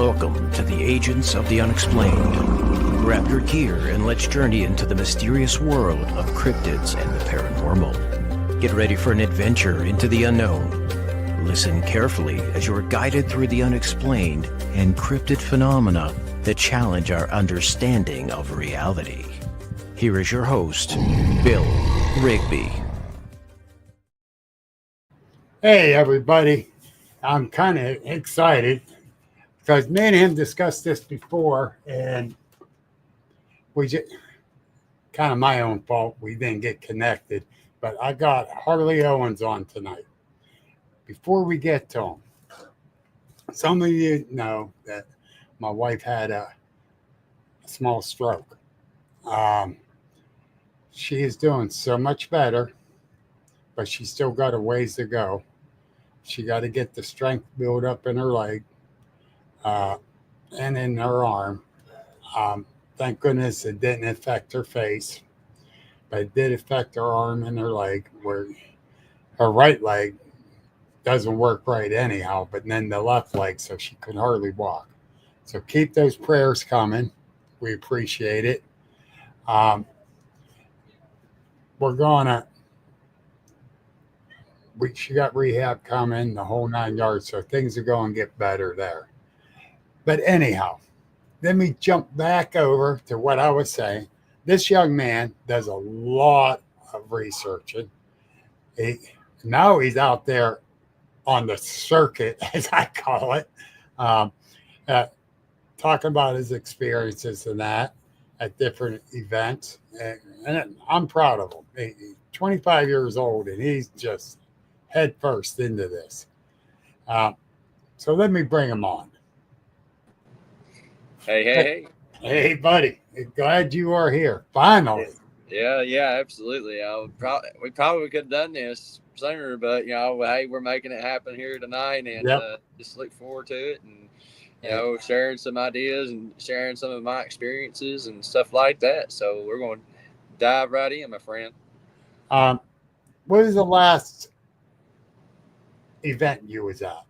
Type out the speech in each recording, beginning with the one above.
Welcome to the Agents of the Unexplained. Grab your gear and let's journey into the mysterious world of cryptids and the paranormal. Get ready for an adventure into the unknown. Listen carefully as you are guided through the unexplained and cryptid phenomena that challenge our understanding of reality. Here is your host, Bill Rigby. Hey everybody, I'm kind of excited because me and him discussed this before, and we just kind of my own fault. We didn't get connected, but I got Harley Owens on tonight. Before we get to him, some of you know that my wife had a small stroke. She is doing so much better, but she's still got a ways to go. She got to get the strength built up in her leg and in her arm. Thank goodness it didn't affect her face, but it did affect her arm and her leg, where her right leg doesn't work right anyhow, but then the left leg, so she could hardly walk. So keep those prayers coming. We appreciate it. She got rehab coming, the whole 9 yards, so things are going to get better there. But anyhow, let me jump back over to what I was saying. This young man does a lot of researching. Now he's out there on the circuit, as I call it, talking about his experiences and that at different events. And I'm proud of him. He's 25 years old, and he's just head first into this. So let me bring him on. Hey. Hey, buddy. Glad you are here. Finally. Yeah, absolutely. We probably could have done this sooner, but, hey, we're making it happen here tonight, and just look forward to it, and, sharing some ideas and sharing some of my experiences and stuff like that. So we're going to dive right in, my friend. What was the last event you was at?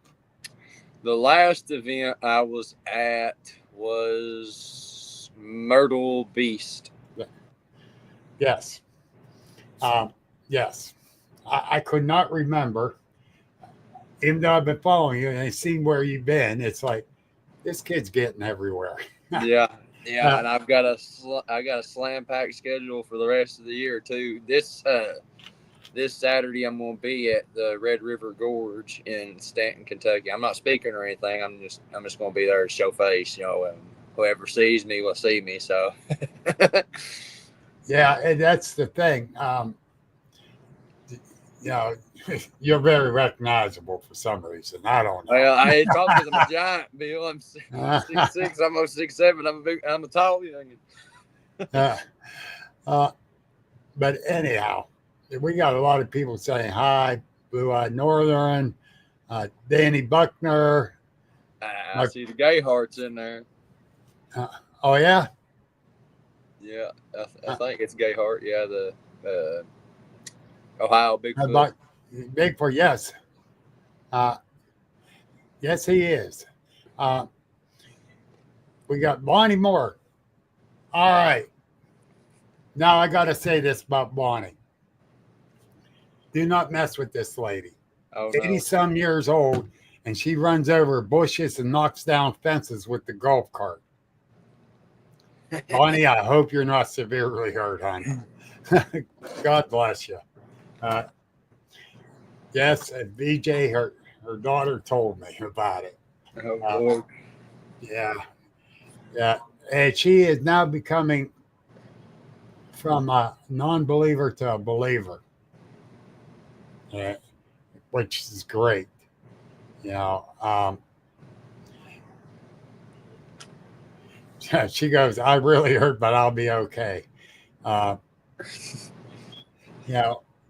The last event I was at was Myrtle Beast. Yes. Yes. I could not remember, even though I've been following you and I've seen where you've been. It's like, this kid's getting everywhere. Yeah. And I've got a slam pack schedule for the rest of the year too. This Saturday, I'm going to be at the Red River Gorge in Stanton, Kentucky. I'm not speaking or anything. I'm just going to be there to show face. Whoever sees me will see me. So, yeah, and that's the thing. You're very recognizable for some reason. I don't know. Well, it's probably because I'm a giant, Bill. I'm 6'6", almost 6'7". I'm a tall youngin. But anyhow, we got a lot of people saying hi. Blue Eyed Northern, Danny Buckner. I see the gay hearts in there. Oh yeah. Yeah, I think it's gay heart. Yeah, the Ohio Bigfoot. Bigfoot, yes. Yes, he is. We got Bonnie Moore. All right. Now I got to say this about Bonnie. Do not mess with this lady. 80-some years old, and she runs over bushes and knocks down fences with the golf cart. Bonnie, I hope you're not severely hurt, honey. God bless you. Yes, and VJ, her daughter told me about it. Oh, yeah. And she is now becoming from a non-believer to a believer, which is great. She goes, I really hurt, but I'll be okay.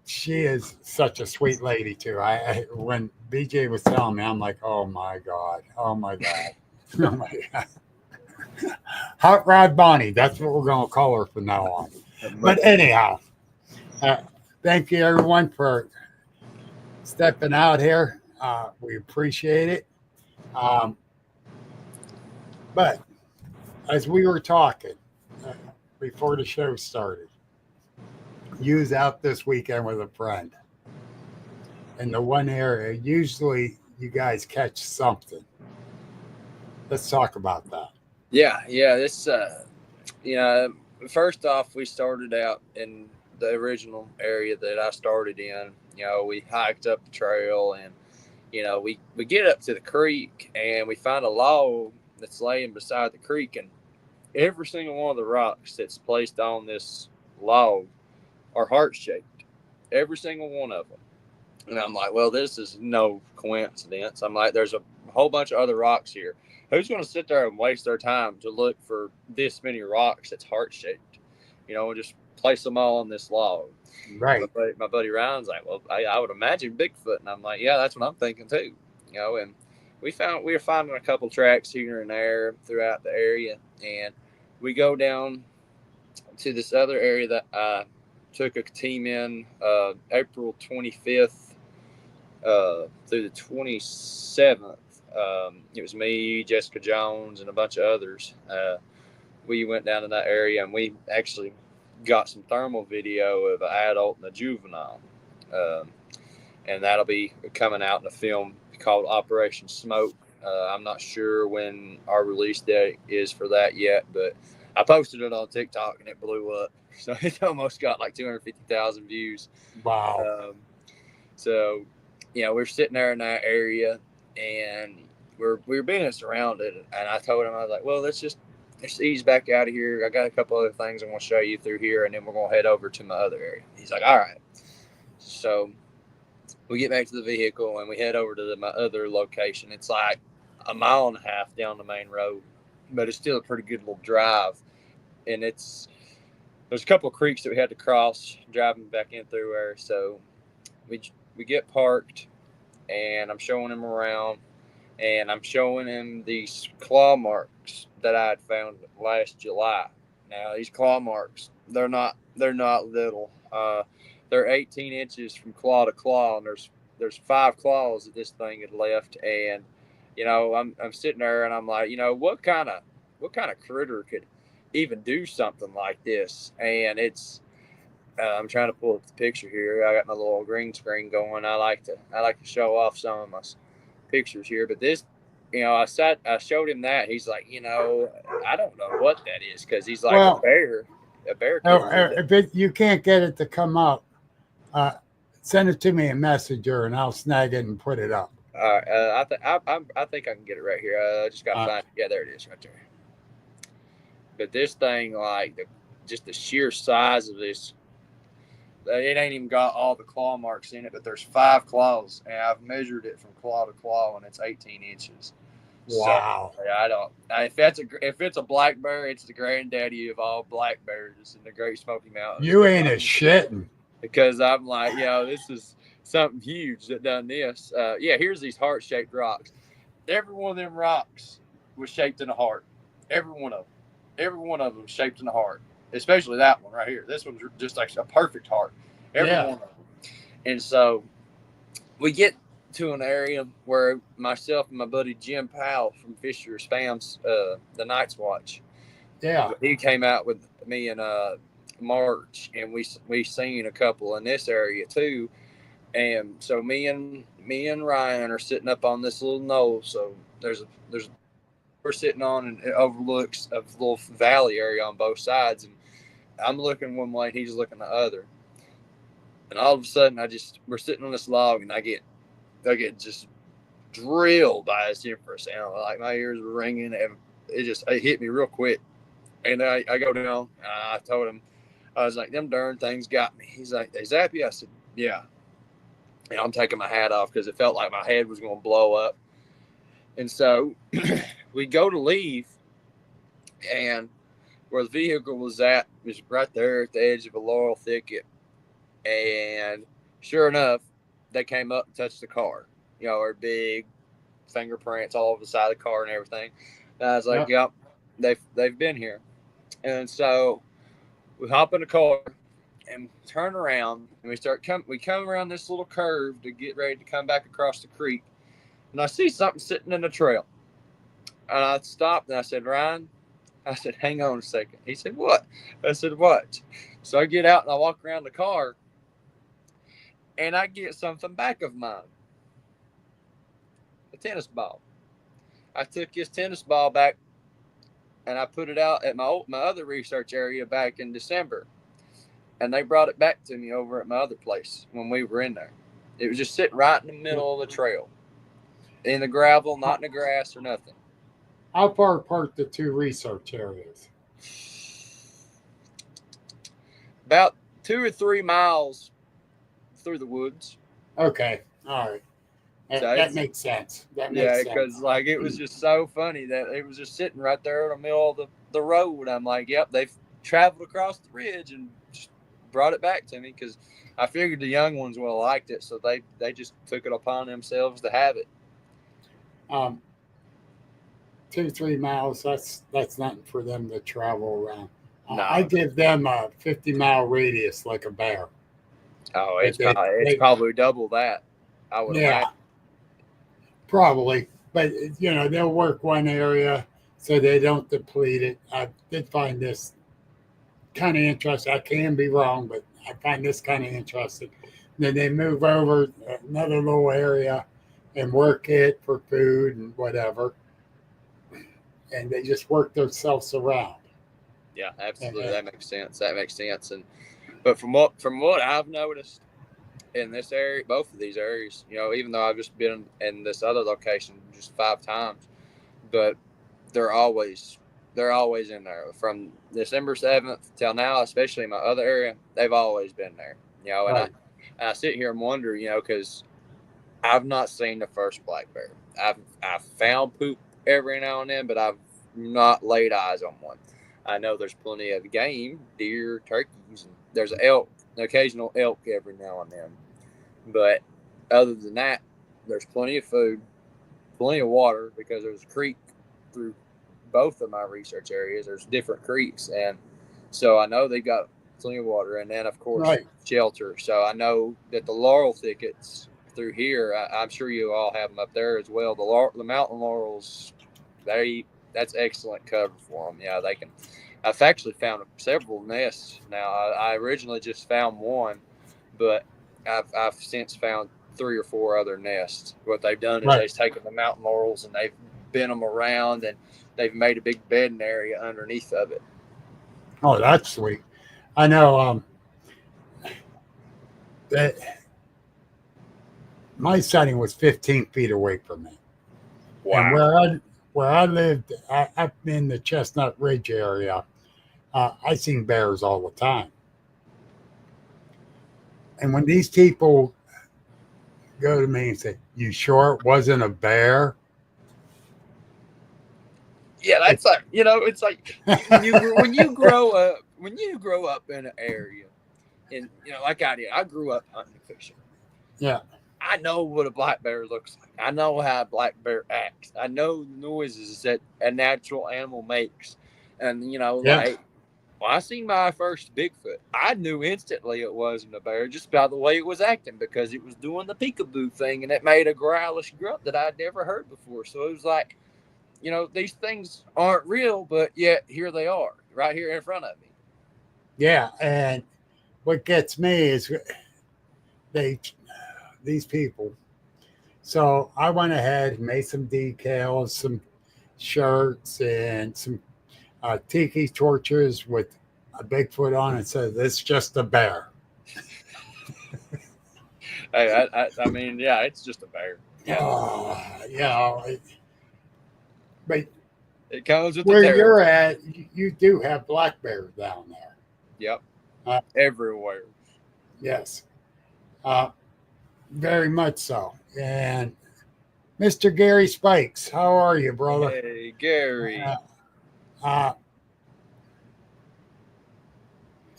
She is such a sweet lady too. When BJ was telling me, I'm like, oh my God. Hot Rod Bonnie. That's what we're going to call her from now on. But anyhow, thank you everyone for stepping out here. We appreciate it. But as we were talking uh, before the show started, you was out this weekend with a friend in the one area. Usually you guys catch something. Let's talk about that. Yeah, yeah. You know, first off, we started out in the original area that I started in. You know, we hiked up the trail, and we get up to the creek, and we find a log that's laying beside the creek, and every single one of the rocks that's placed on this log are heart shaped. Every single one of them. And I'm like, well, this is no coincidence. I'm like, there's a whole bunch of other rocks here. Who's going to sit there and waste their time to look for this many rocks that's heart shaped? And just place them all on this log. Right. My buddy Ryan's like, well, I would imagine Bigfoot. And I'm like, yeah, that's what I'm thinking too. And we were finding a couple tracks here and there throughout the area. And we go down to this other area that I took a team in April 25th through the 27th. It was me, Jessica Jones, and a bunch of others. We went down to that area, and we actually got some thermal video of an adult and a juvenile. And that'll be coming out in a film called Operation Smoke. I'm not sure when our release date is for that yet, but I posted it on TikTok and it blew up. So it almost got like 250,000 views. Wow. So, we're sitting there in that area, and we're being surrounded. And I told him, I was like, well, let's ease back out of here. I got a couple other things I want to show you through here, and then we're going to head over to my other area. He's like, all right. So we get back to the vehicle, and we head over to my other location. It's like a mile and a half down the main road, but it's still a pretty good little drive. And there's a couple of creeks that we had to cross driving back in through there. So we get parked, and I'm showing him around, and I'm showing him these claw marks that I had found last July. Now these claw marks, they're not little. They're 18 inches from claw to claw, and there's 5 claws that this thing had left. And I'm sitting there, and I'm like, what kind of critter could even do something like this? And it's I'm trying to pull up the picture here. I got my little green screen going. I like to show off some of my pictures here. But this, I showed him that. He's like, I don't know what that is, because he's like, Well, a bear. A bear. If you can't get it to come up, send it to me in Messenger, and I'll snag it and put it up. All right. I think I can get it right here. I just got to find it. Yeah, there it is right there. But this thing, like just the sheer size of this, it ain't even got all the claw marks in it, but there's 5 claws, and I've measured it from claw to claw, and it's 18 inches. Wow. So, if it's a black bear, it's the granddaddy of all black bears in the Great Smoky Mountains. You ain't a shitting. Because I'm like, this is something huge that done this. Here's these heart-shaped rocks. Every one of them rocks was shaped in a heart. Every one of them shaped in a heart. Especially that one right here. This one's just like a perfect heart. Every one of them. And so we get to an area where myself and my buddy Jim Powell from Fisher Spam's the Night's Watch. Yeah. He came out with me in March, and we seen a couple in this area too. And so me and Ryan are sitting up on this little knoll. So we're sitting on, and it overlooks a little valley area on both sides, and I'm looking one way, he's looking the other. And all of a sudden, we're sitting on this log, and I get just drilled by this infrasound. Like my ears were ringing, and it hit me real quick. And I go down, and I told him, I was like, them darn things got me. He's like, they zap you? I said, yeah. And I'm taking my hat off because it felt like my head was going to blow up. And so we go to leave, and where the vehicle was at was right there at the edge of a laurel thicket. And sure enough, they came up and touched the car. Our big fingerprints all over the side of the car and everything. And I was like, yep, they've been here. And so we hop in the car and turn around, and we come around this little curve to get ready to come back across the creek. And I see something sitting in the trail. And I stopped and I said, Ryan, I said, hang on a second. He said, what? I said, what? So I get out and I walk around the car and I get something back of mine, a tennis ball. I took his tennis ball back and I put it out at my other research area back in December. And they brought it back to me over at my other place when we were in there. It was just sitting right in the middle of the trail, in the gravel, not in the grass or nothing. How far apart the two research areas? About 2 or 3 miles through the woods. Okay, all right. So That makes sense. That makes yeah, sense. because like it was just so funny that it was just sitting right there in the middle of the road. I'm like, yep, they've traveled across the ridge and just brought it back to me because I figured the young ones would have liked it, so they just took it upon themselves to have it. 2-3 miles. That's nothing for them to travel around. No. I give them a 50-mile radius like a bear. Oh, it's probably double that. I would imagine. Probably, but they'll work one area so they don't deplete it. I did find this kind of interesting. I can be wrong, but I find this kind of interesting. Then they move over another little area and work it for food and whatever, and they just work themselves around. Yeah, absolutely. That makes sense. But from what I've noticed in this area, both of these areas, even though I've just been in this other location just 5 times, but they're always in there from December 7th till now, especially in my other area. They've always been there, and Right. I sit here and wonder, because I've not seen the first black bear. I've found poop every now and then, but I've not laid eyes on one. I know there's plenty of game, deer, turkeys, and there's an occasional elk every now and then. But other than that, there's plenty of food, plenty of water, because there's a creek through both of my research areas. There's different creeks, and so I know they got plenty of water, and then of course shelter. So I know that the laurel thickets through here, I'm sure you all have them up there as well. The mountain laurels, that's excellent cover for them. Yeah, they can. I've actually found several nests now. I originally just found one, but I've since found 3 or 4 other nests. What they've done is they've taken the mountain laurels and they've bent them around, and they've made a big bedding area underneath of it. Oh, that's sweet. I know that my setting was 15 feet away from me. Wow. And where I lived, up in the Chestnut Ridge area, I seen bears all the time. And when these people go to me and say, "You sure it wasn't a bear?" Yeah, that's like, it's like when you grow up in an area, and like I did, I grew up hunting and fishing. Yeah. I know what a black bear looks like. I know how a black bear acts. I know the noises that a natural animal makes. And, like, when I seen my first Bigfoot, I knew instantly it wasn't a bear just by the way it was acting, because it was doing the peekaboo thing, and it made a growlish grunt that I'd never heard before. So it was like, these things aren't real, but yet here they are right here in front of me. Yeah. And what gets me is these people. So I went ahead and made some decals, some shirts, and some tiki torches with a Bigfoot on it. Says it's just a bear. Hey, I mean, yeah, it's just a bear. But it comes with where the you're at, you do have black bears down there. Yep. Everywhere. Yes. Very much so. And Mr. Gary Spikes, how are you, brother? Hey, Gary. Yeah.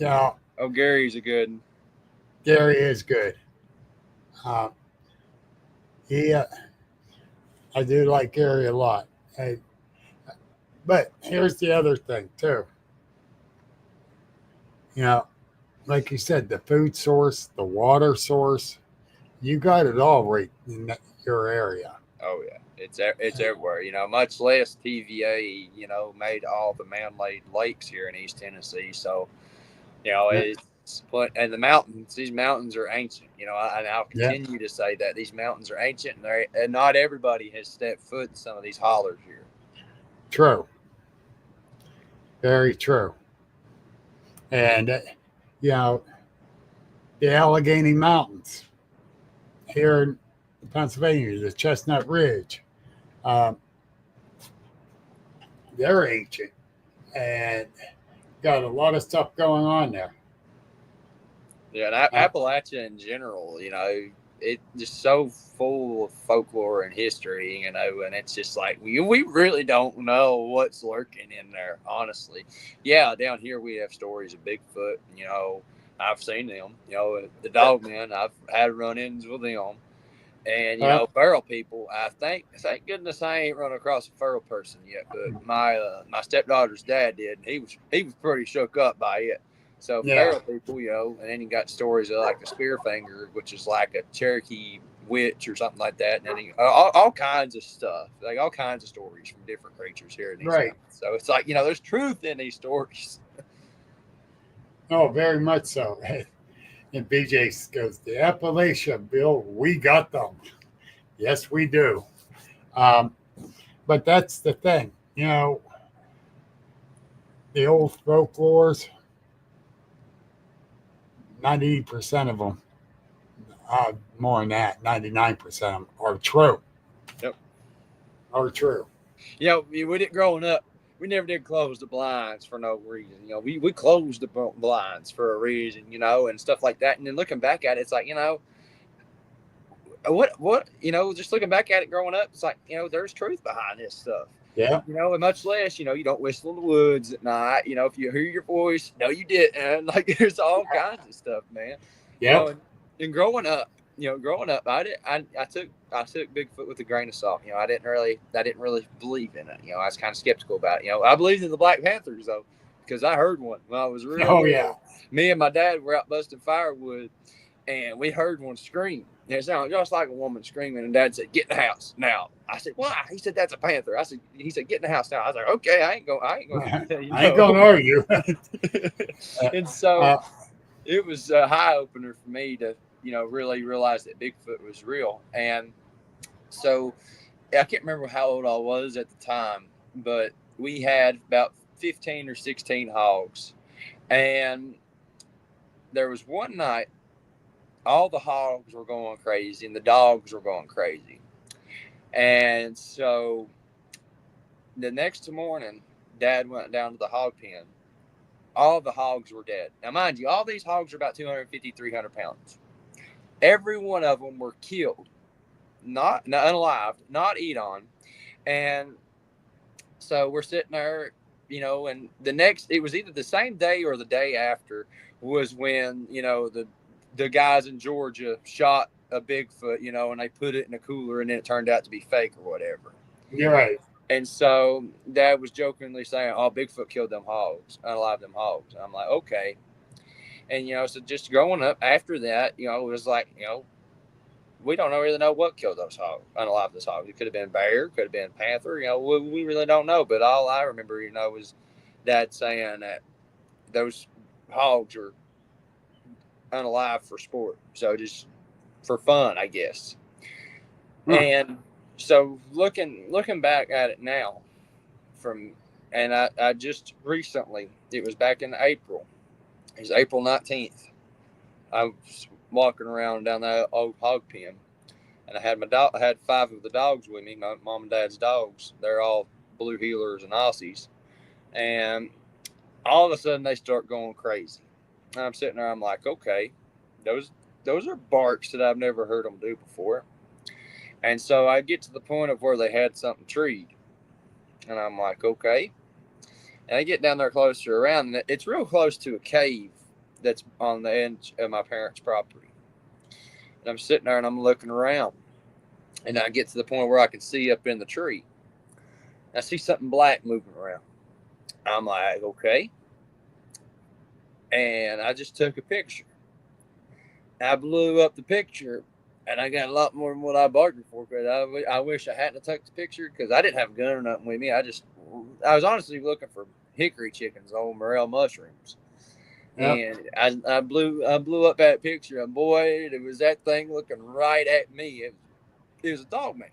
Oh, Gary's a good one. Gary is good. I do like Gary a lot. But here's the other thing, too. Like you said, the food source, the water source, you got it all right in your area. Oh, yeah. It's everywhere. Much less TVA. Made all the man-made lakes here in East Tennessee. So Yeah. and the mountains. These mountains are ancient. And I'll Yeah. continue to say that these mountains are ancient, and not everybody has stepped foot in some of these hollers here. True. Very true. And you know, the Allegheny Mountains here in Pennsylvania, the Chestnut Ridge, um, they're ancient and got a lot of stuff going on there. Yeah, and Uh, Appalachia in general, it's just so full of folklore and history, and it's just like we really don't know what's lurking in there, honestly. Yeah, down here we have stories of Bigfoot. I've seen them. The dog men, I've had run-ins with them, and uh, feral people. Thank goodness I ain't run across a feral person yet, but my stepdaughter's dad did. And he was pretty shook up by it. So yeah, feral people, and then you got stories of like the Spearfinger, which is like a Cherokee witch or something like that, and then all kinds of stuff, like all kinds of stories from different creatures here in these right. mountains. So it's like there's truth in these stories. Oh, very much so. And BJ goes, the Appalachia, Bill, we got them. Yes, we do. Um, but that's the thing, the old folklores, 90% of them, more than that, 99% of them are true. Yep. Are true. We didn't growing up. We never did close the blinds for no reason. We closed the blinds for a reason, and stuff like that. And then looking back at it, it's like, just looking back at it growing up, it's like, there's truth behind this stuff. Yeah. And much less, you don't whistle in the woods at night. If you hear your voice, no, you didn't. Like, there's all kinds of stuff, man. Yeah. And growing up, I took Bigfoot with a grain of salt. I didn't really believe in it. I was kind of skeptical about it. I believed in the Black Panthers though, because I heard one when I was real Oh, little. yeah. Me and my dad were out busting firewood, and we heard one scream. And it sounded just like a woman screaming. And Dad said, "Get in the house now." I said, "Why?" He said, "That's a panther." He said, "Get in the house now." I was like, "Okay, I ain't going. I ain't gonna argue. And so it was a high opener for me to, really realize that Bigfoot was real. And so I can't remember how old I was at the time, but we had about 15 or 16 hogs. And there was one night, all the hogs were going crazy and the dogs were going crazy. And so the next morning, Dad went down to the hog pen. All the hogs were dead. Now, mind you, all these hogs are about 250, 300 pounds. Every one of them were killed, not unalive, not eat on. And so we're sitting there, and it was either the same day or the day after was when, the guys in Georgia shot a Bigfoot, and they put it in a cooler and then it turned out to be fake or whatever. You're right. And so Dad was jokingly saying, "Oh, Bigfoot killed them hogs, unalived them hogs." And I'm like, okay. And, so just growing up after that, it was like, we don't really know what killed those hogs, unalived those hogs. It could have been bear, could have been panther, we really don't know. But all I remember, was Dad saying that those hogs are unalive for sport. So just for fun, I guess. And so looking back at it now and I just recently, it was back in April. It was April 19th. I was walking around down that old hog pen, and I had I had 5 of the dogs with me, my mom and dad's dogs. They're all blue heelers and Aussies, and all of a sudden they start going crazy. And I'm sitting there, I'm like, okay, those are barks that I've never heard them do before. And so I get to the point of where they had something treed, and I'm like, okay. And I get down there closer around, and it's real close to a cave that's on the edge of my parents' property. And I'm sitting there and I'm looking around, and I get to the point where I can see up in the tree. I see something black moving around. I'm like, okay. And I just took a picture. I blew up the picture, And I got a lot more than what I bargained for. Because I wish I hadn't took the picture because I didn't have a gun or nothing with me. I was honestly looking for hickory chickens on morel mushrooms. Yep. And I blew up that picture, and boy, it was that thing looking right at me. It was a dog man.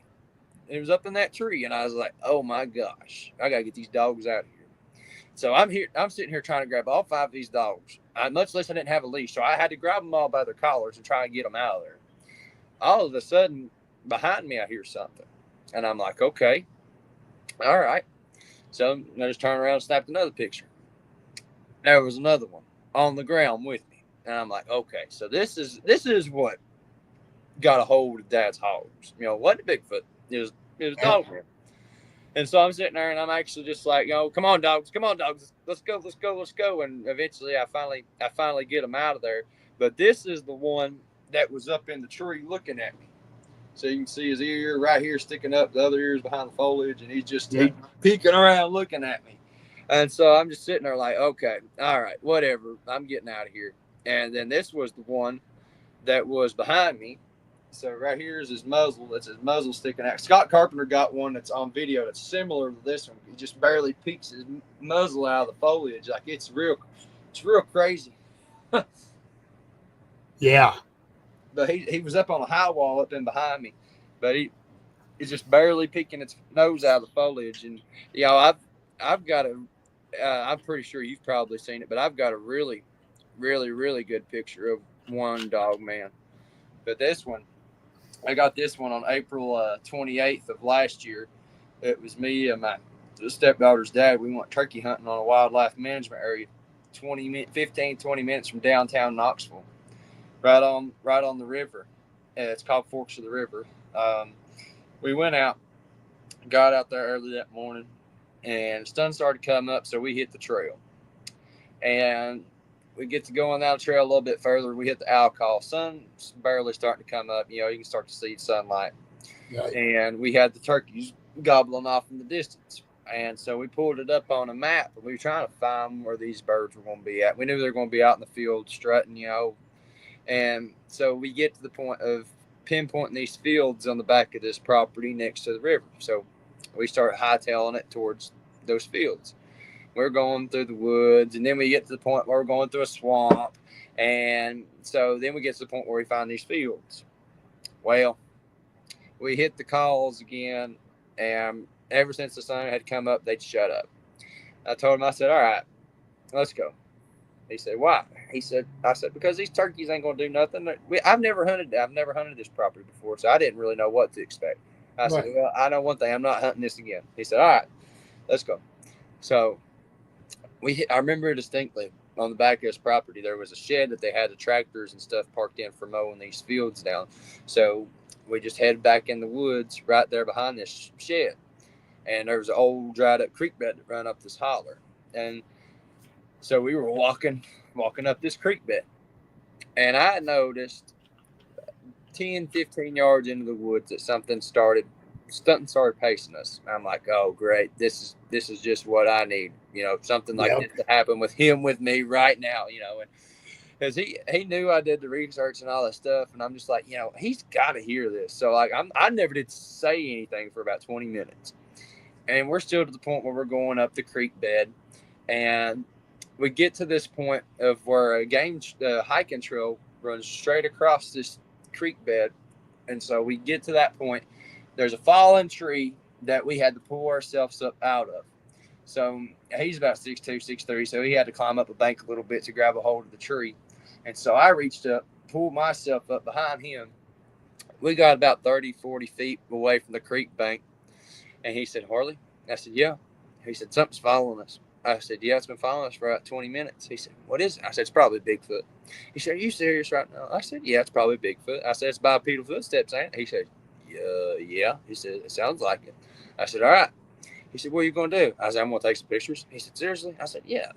It was up in that tree, and I was like, "Oh my gosh, I gotta get these dogs out of here." So I'm here. I'm sitting here trying to grab all 5 of these dogs. Much less I didn't have a leash, so I had to grab them all by their collars and try and get them out of there. All of a sudden, behind me, I hear something, and I'm like, "Okay, all right." So I just turned around and snapped another picture. There was another one on the ground with me, and I'm like, "Okay, so this is what got a hold of Dad's hogs. You know, it wasn't Bigfoot. It was dog man." And so I'm sitting there, and I'm actually just like, come on, dogs, let's go. And eventually, I finally get them out of there. But this is the one that was up in the tree looking at me. So you can see his ear right here sticking up. The other ear's behind the foliage, and he's peeking around looking at me. And so I'm just sitting there like, okay, all right, whatever. I'm getting out of here. And then this was the one that was behind me. So right here is his muzzle. That's his muzzle sticking out. Scott Carpenter got one that's on video that's similar to this one. He just barely peeks his muzzle out of the foliage. Like it's real crazy. Yeah. But he was up on a high wall up in behind me. But he's just barely peeking its nose out of the foliage. And I've got a I'm pretty sure you've probably seen it, but I've got a really, really, really good picture of one dog man. But this one, I got this one on April 28th of last year. It was me and my stepdaughter's dad. We went turkey hunting on a wildlife management area, 20 minutes from downtown Knoxville, right on the river. It's called Forks of the River. We went out, got out there early that morning, and sun started to come up, so we hit the trail. And we get to going down the trail a little bit further. We hit the owl call. Sun's barely starting to come up. You know, you can start to see sunlight. Right. And we had the turkeys gobbling off in the distance. And so we pulled it up on a map. We were trying to find where these birds were going to be at. We knew they were going to be out in the field strutting, you know. And so we get to the point of pinpointing these fields on the back of this property next to the river. So we start hightailing it towards those fields. We're going through the woods, and then we get to the point where we're going through a swamp. And so then we get to the point where we find these fields. Well, we hit the calls again, and ever since the sun had come up, they'd shut up. I told him, I said, all right, let's go. He said, why? I said, because these turkeys ain't going to do nothing. I've never hunted this property before, so I didn't really know what to expect. I said, well, I know one thing. I'm not hunting this again. He said, all right, let's go. So I remember distinctly on the back of this property, there was a shed that they had the tractors and stuff parked in for mowing these fields down. So we just headed back in the woods right there behind this shed. And there was an old dried up creek bed that ran up this holler. And so we were walking up this creek bed. And I noticed 10, 15 yards into the woods that something started pacing us. I'm like, oh, great. This is just what I need. You know, something like this to happen with him with me right now, you know. And because he knew I did the research and all that stuff. And I'm just like, you know, he's got to hear this. So, like, I never did say anything for about 20 minutes. And we're still to the point where we're going up the creek bed. And we get to this point of where a hiking trail runs straight across this creek bed. And so we get to that point. There's a fallen tree that we had to pull ourselves up out of. So he's about 6'2", 6'3", so he had to climb up a bank a little bit to grab a hold of the tree. And so I reached up, pulled myself up behind him. We got about 30, 40 feet away from the creek bank. And he said, Harley? I said, yeah. He said, something's following us. I said, yeah, it's been following us for about 20 minutes. He said, what is it? I said, it's probably Bigfoot. He said, are you serious right now? I said, yeah, it's probably Bigfoot. I said, it's bipedal footsteps, ain't it? He said, yeah. He said, it sounds like it. I said, all right. He said, what are you going to do? I said, I'm going to take some pictures. He said, seriously? I said, yeah.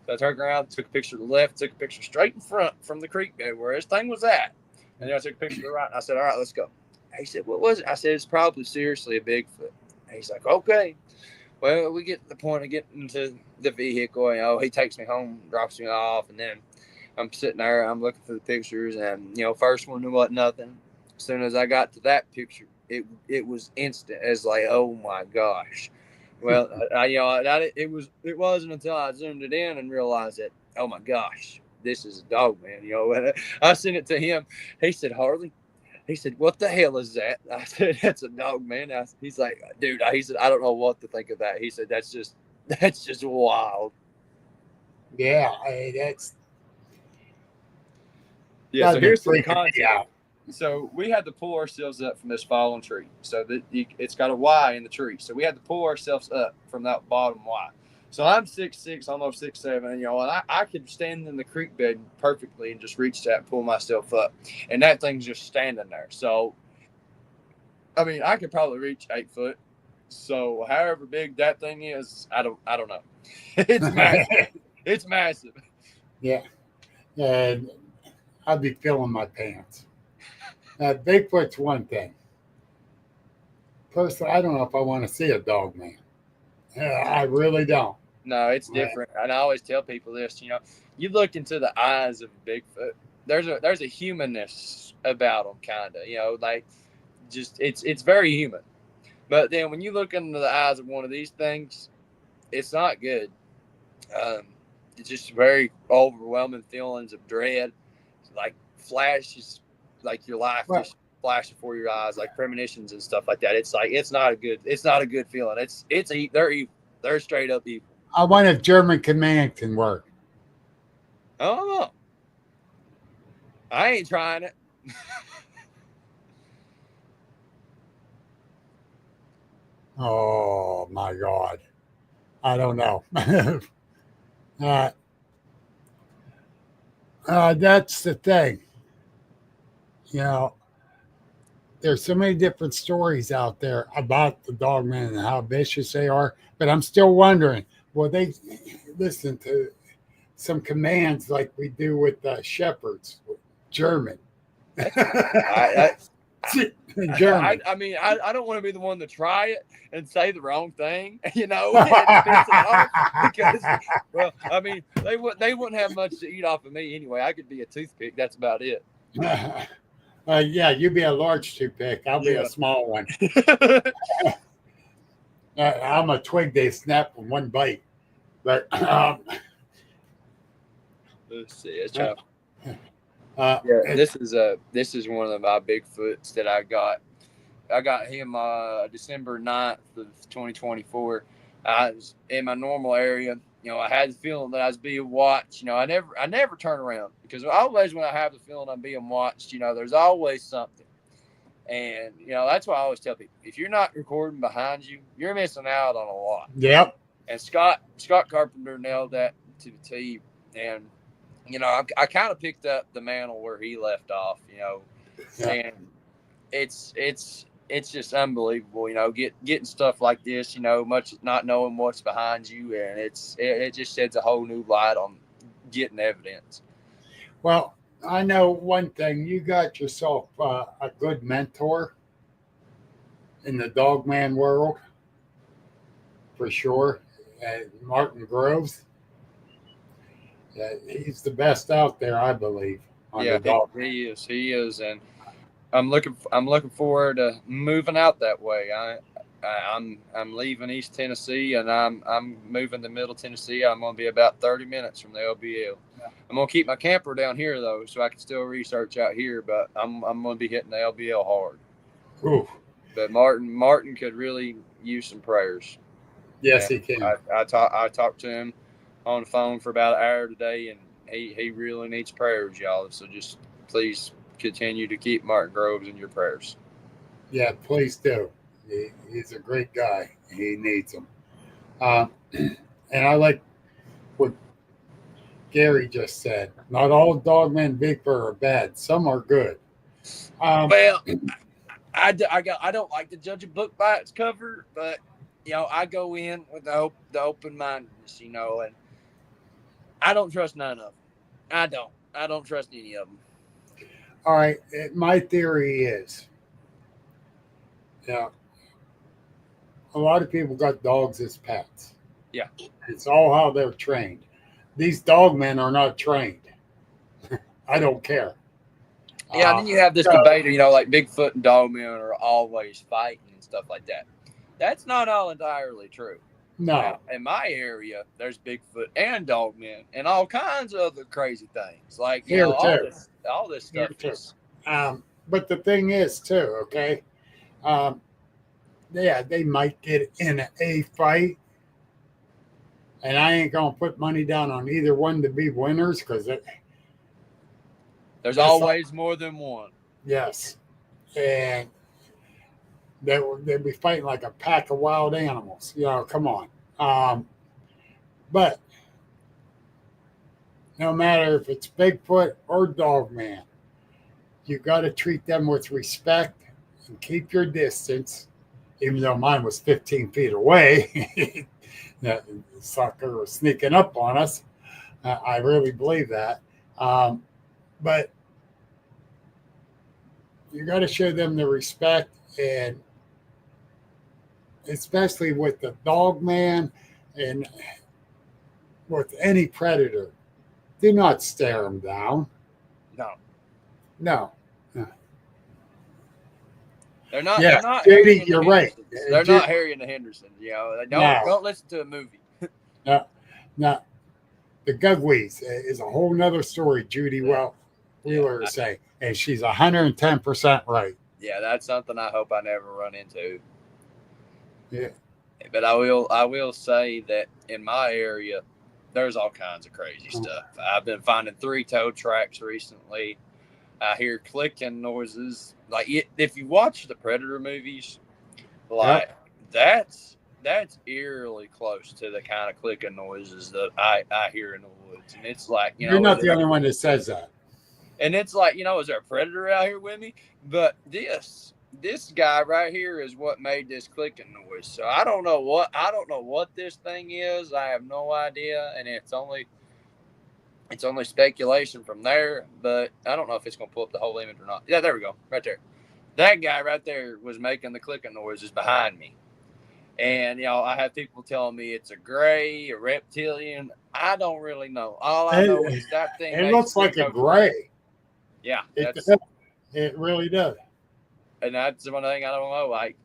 So I turned around, took a picture to the left, took a picture straight in front from the creek bed where this thing was at. And then I took a picture to the right. And I said, all right, let's go. He said, what was it? I said, it's probably seriously a Bigfoot. And he's like, okay. Well, we get to the point of getting into the vehicle. You know, he takes me home, drops me off, and then I'm sitting there. I'm looking for the pictures, and, you know, first one, there wasn't nothing. As soon as I got to that picture, it was instant. It's like, oh my gosh. Well, it wasn't until I zoomed it in and realized that, oh my gosh, this is a dog, man. And I sent it to him. He said, Harley. He said, "What the hell is that?" I said, "That's a dog, man." He's like, "Dude," he said, "I don't know what to think of that." He said, that's just wild." Yeah, Yeah. So that'd be here's some freaking me context. out. So we had to pull ourselves up from this fallen tree. So that it's got a Y in the tree. So we had to pull ourselves up from that bottom Y. So I'm 6'6", almost 6'7", and I could stand in the creek bed perfectly and just reach that and pull myself up, and that thing's just standing there. So, I mean, I could probably reach 8 foot. So, however big that thing is, I don't know. It's massive. It's massive. Yeah, and I'd be filling my pants. Bigfoot's one thing. Personally, I don't know if I want to see a dog man. I really don't. No, it's different. And I always tell people this. You look into the eyes of Bigfoot. There's a humanness about them, kind of. Like just it's very human. But then when you look into the eyes of one of these things, it's not good. It's just very overwhelming feelings of dread, like flashes, like your life Well, just flash before your eyes, like premonitions and stuff like that. It's like it's not a good feeling. They're evil. They're straight up evil. I wonder if German command can work. I don't know. I ain't trying it. Oh my God. I don't know. That's the thing. You know, there's so many different stories out there about the dogmen and how vicious they are, but I'm still wondering, will they listen to some commands like we do with shepherds, German? I, German. I mean, I don't want to be the one to try it and say the wrong thing, and piss it off because, well, I mean, they wouldn't have much to eat off of me anyway. I could be a toothpick. That's about it. Yeah, you be a large toothpick. I'll be a small one. I'm a twig they snap from one bite. But let's see. Let's try. yeah, this is one of my Bigfoots that I got. I got him December 9th of 2024. I was in my normal area. I had the feeling that I was being watched. I never turn around because always when I have the feeling I'm being watched, there's always something. And that's why I always tell people, if you're not recording behind you, you're missing out on a lot. Yep. And Scott Carpenter nailed that to the T. And I kind of picked up the mantle where he left off. And it's just unbelievable. Getting stuff like this. Much not knowing what's behind you, and it just sheds a whole new light on getting evidence. Well, I know one thing. You got yourself a good mentor in the dogman world, for sure. Martin Groves. He's the best out there, I believe. Yeah, he is. He is, and I'm looking forward to moving out that way. I'm leaving East Tennessee and I'm moving to Middle Tennessee. I'm going to be about 30 minutes from the LBL. I'm going to keep my camper down here though, so I can still research out here. But I'm going to be hitting the LBL hard. Ooh. But Martin could really use some prayers. Yes, and he can. I talked to him on the phone for about an hour today, and he really needs prayers, y'all. So just please continue to keep Martin Groves in your prayers. Yeah, please do. He's a great guy. He needs them. And I like what Gary just said. Not all dogmen Bigfoot are bad. Some are good. Well, I don't like to judge a book by its cover, but I go in with the open mindedness, and I don't trust none of them. I don't trust any of them. All right, my theory is, a lot of people got dogs as pets. Yeah. It's all how they're trained. These dogmen are not trained. I don't care. Yeah, and then you have this debate, like Bigfoot and Dogman are always fighting and stuff like that. That's not all entirely true. No. Now, in my area, there's Bigfoot and Dogmen and all kinds of other crazy things. Like, all this stuff is. But the thing is, too, okay? They might get in a fight. And I ain't going to put money down on either one to be winners because there's always more than one. Yes. And they'd be fighting like a pack of wild animals. Come on. But no matter if it's Bigfoot or Dogman, you got to treat them with respect and keep your distance, even though mine was 15 feet away. That sucker was sneaking up on us. I really believe that. But you got to show them the respect, and especially with the Dogman and with any predator, do not stare them down. No. They're not. Yeah, they're not Judy, you're right. They're not Harry and the Hendersons. Don't listen to a movie. No. The Gugwees is a whole nother story. Judy Wheeler is saying, and she's 110% right. Yeah, that's something I hope I never run into. Yeah, but I will say that in my area, there's all kinds of crazy stuff. I've been finding 3-toe tracks recently. I hear clicking noises. Like if you watch the Predator movies, that's eerily close to the kind of clicking noises that I hear in the woods. And it's like, you're not the only one that says that. And it's like, is there a predator out here with me? But this guy right here is what made this clicking noise. So I don't know what this thing is. I have no idea, and it's only speculation from there, but I don't know if it's going to pull up the whole image or not. Yeah, there we go. Right there. That guy right there was making the clicking noises behind me. And, I have people telling me it's a gray, a reptilian. I don't really know. All I know is that thing. It looks like a gray. Yeah. It really does. And that's one thing I don't know. Like,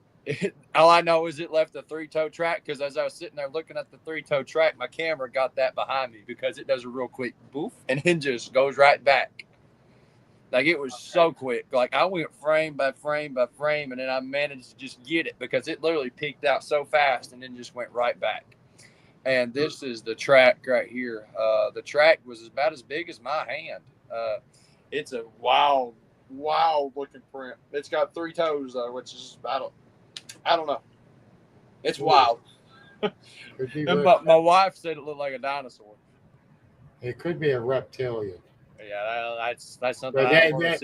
all I know is it left a 3-toe track, because as I was sitting there looking at the 3-toe track, my camera got that behind me because it does a real quick boof and then just goes right back. Like, it was so quick. Like, I went frame by frame by frame, and then I managed to just get it because it literally peaked out so fast and then just went right back. And this is the track right here. The track was about as big as my hand. It's a wild looking print. It's got 3 toes though, which is I don't know. It's wild. And my wife said it looked like a dinosaur. It could be a reptilian. Yeah, that's something.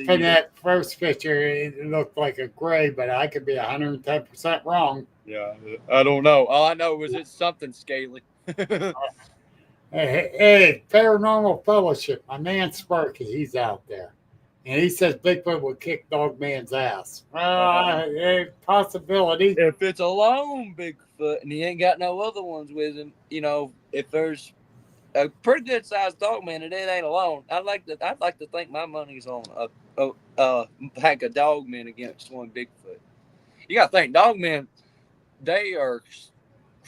From that first picture, it looked like a gray, but I could be 110% wrong. Yeah, I don't know. All I know is it's something scaly. Hey, Paranormal Fellowship, my man Sparky, he's out there. And he says Bigfoot will kick Dogman's ass. Possibility. If it's a lone Bigfoot and he ain't got no other ones with him, if there's a pretty good sized Dogman and it ain't alone, I'd like to think my money's on a pack of Dogmen against one Bigfoot. You got to think, Dogmen, they are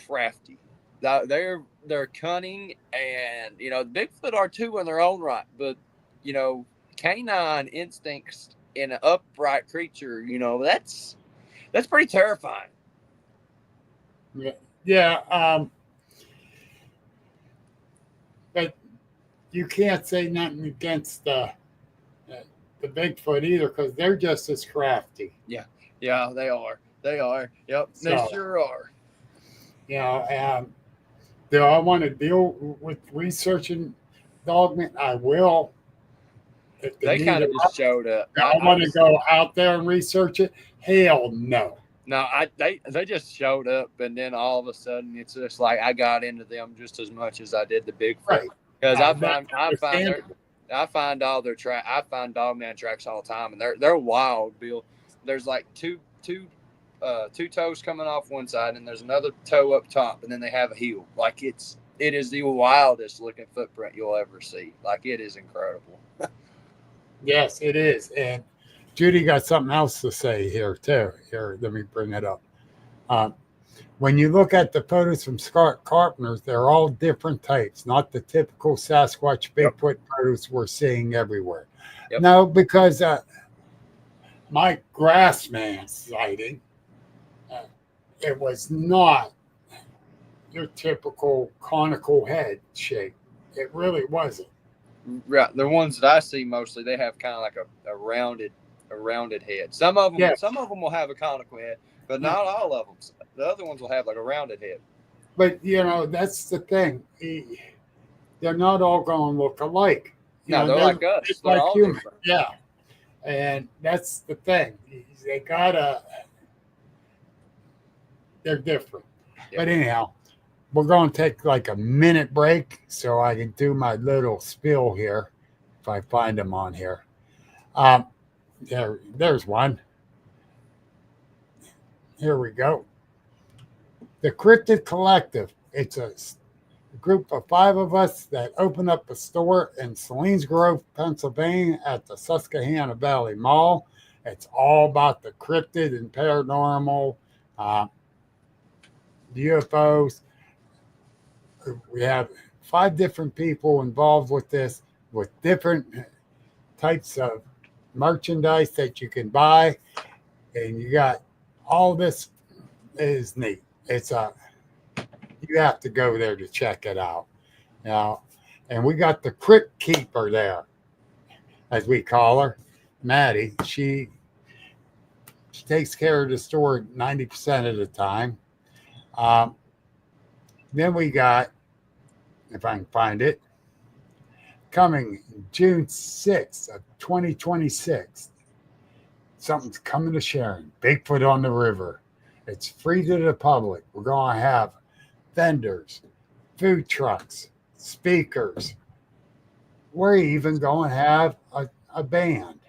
crafty. They're cunning, and Bigfoot are too in their own right, but canine instincts in an upright creature, that's pretty terrifying. Yeah. But you can't say nothing against the Bigfoot either, because they're just as crafty. Yeah, they are. Yep, they sure are. Do I want to deal with researching Dogman? I will. They kind of just showed up. I want to go out there and research it. Hell no. No, they just showed up, and then all of a sudden it's just like I got into them just as much as I did the Bigfoot, because I find all their track. I find Dogman tracks all the time, and they're wild, Bill. There's like two toes coming off one side, and there's another toe up top, and then they have a heel. Like it is the wildest looking footprint you'll ever see. Like, it is incredible. Yes, it is. And Judy got something else to say here too. Here, let me bring it up. Um, when you look at the photos from Scott Carpenter's, they're all different types, not the typical Sasquatch Yep. Bigfoot photos we're seeing everywhere. Yep. No, because my Grassman sighting, it was not your typical conical head shape. It really wasn't. Right. The ones that I see mostly, they have kind of like a rounded head. Some of them, Yes. some of them will have a conical head, but not all of them. The other ones will have like a rounded head. But that's the thing. They're not all going to look alike. No, they're like us. Just They're like all human. different. Yeah, and that's the thing. They gotta. They're different. Yeah. But anyhow, we're going to take like a minute break so I can do my little spiel here, if I find them on here. There's one. Here we go. The Cryptid Collective. It's a group of 5 of us that opened up a store in Salinas Grove, Pennsylvania at the Susquehanna Valley Mall. It's all about the cryptid and paranormal, UFOs. We have 5 different people involved with this, with different types of merchandise that you can buy. And you got all this is neat. You have to go there to check it out. And we got the Crypt Keeper there, as we call her, Maddie. She takes care of the store 90% of the time. Then we got, if I can find it, coming June 6th of 2026. Something's coming to Sharon. Bigfoot on the River. It's free to the public. We're going to have vendors, food trucks, speakers. We're even going to have a band.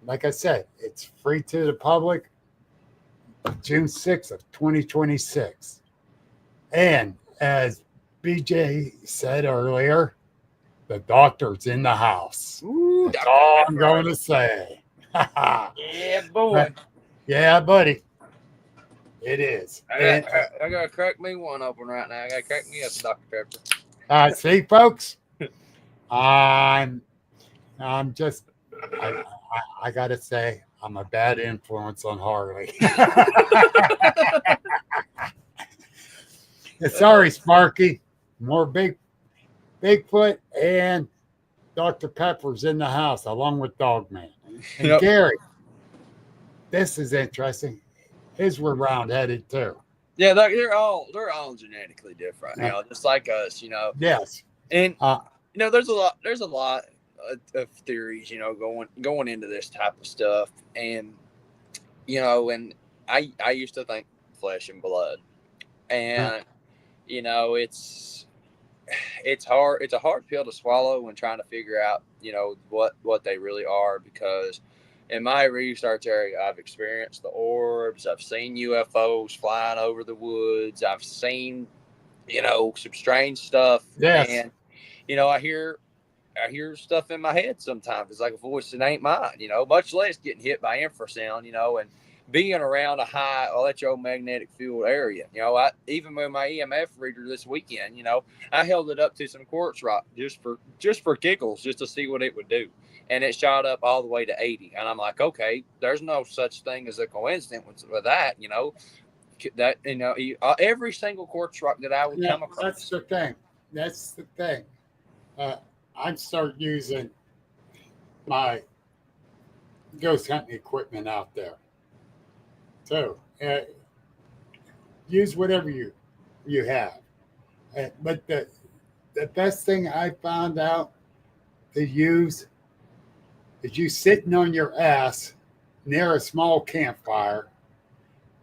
Like I said, it's free to the public. June 6th of 2026. And as BJ said earlier, the doctor's in the house. Ooh, that's all I'm going to say. Yeah, boy. Yeah, buddy. It is. I gotta crack me one open right now. I gotta crack me up, Dr. Pepper. See, folks, I'm just, I gotta say, I'm a bad influence on Harley. Sorry, Sparky. More Bigfoot and Dr. Pepper's in the house along with Dogman. And Yep. Gary, this is interesting. His were round-headed too. Yeah, they're all genetically different, just like us, Yes. And there's a lot of theories, going into this type of stuff, and and I used to think flesh and blood, and it's hard. It's a hard pill to swallow when trying to figure out, what they really are, because in my research area, I've experienced the orbs. I've seen UFOs flying over the woods. I've seen, some strange stuff. Yes. And, I hear stuff in my head sometimes. It's like a voice that ain't mine, much less getting hit by infrasound, and being around a high electromagnetic field area. I even with my EMF reader this weekend, I held it up to some quartz rock just for giggles, just to see what it would do. And it shot up all the way to 80. And I'm like, okay, there's no such thing as a coincidence with that, that, every single quartz rock that I would come across. That's the thing. I'd start using my ghost hunting equipment out there. So use whatever you have. But the best thing I found out to use is you sitting on your ass near a small campfire,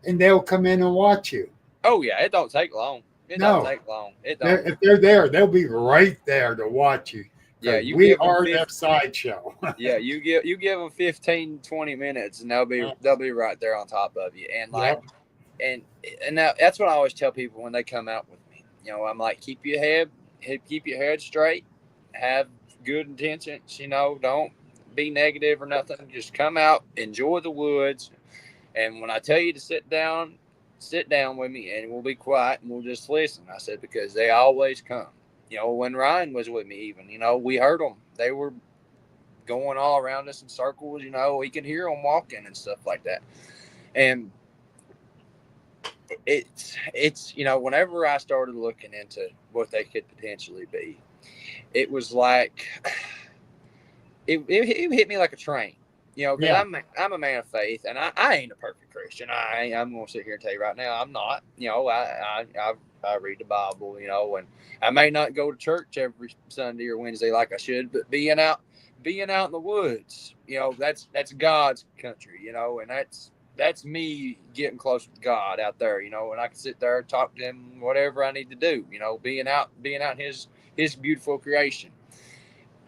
and they'll come in and watch you. Oh, yeah, it don't take long. It don't take long. It don't. If they're there, they'll be right there to watch you. Yeah, we are their sideshow. Yeah, you give them 15, 20 minutes, and they'll be right there on top of you. And and now that's what I always tell people when they come out with me. I'm like, keep your head straight, have good intentions. be negative or nothing. Just come out, enjoy the woods. And when I tell you to sit down with me and we'll be quiet and we'll just listen. I said, because they always come. When Ryan was with me, even, we heard them. They were going all around us in circles. We could hear them walking and stuff like that. And it's whenever I started looking into what they could potentially be, it was like it hit me like a train. Because Yeah. I'm a man of faith, and I ain't a perfect Christian. I'm going to sit here and tell you right now, I'm not. I read the Bible, and I may not go to church every Sunday or Wednesday like I should, but being out in the woods, that's God's country, and that's me getting close with God out there, and I can sit there and talk to him, whatever I need to do, being out in his beautiful creation.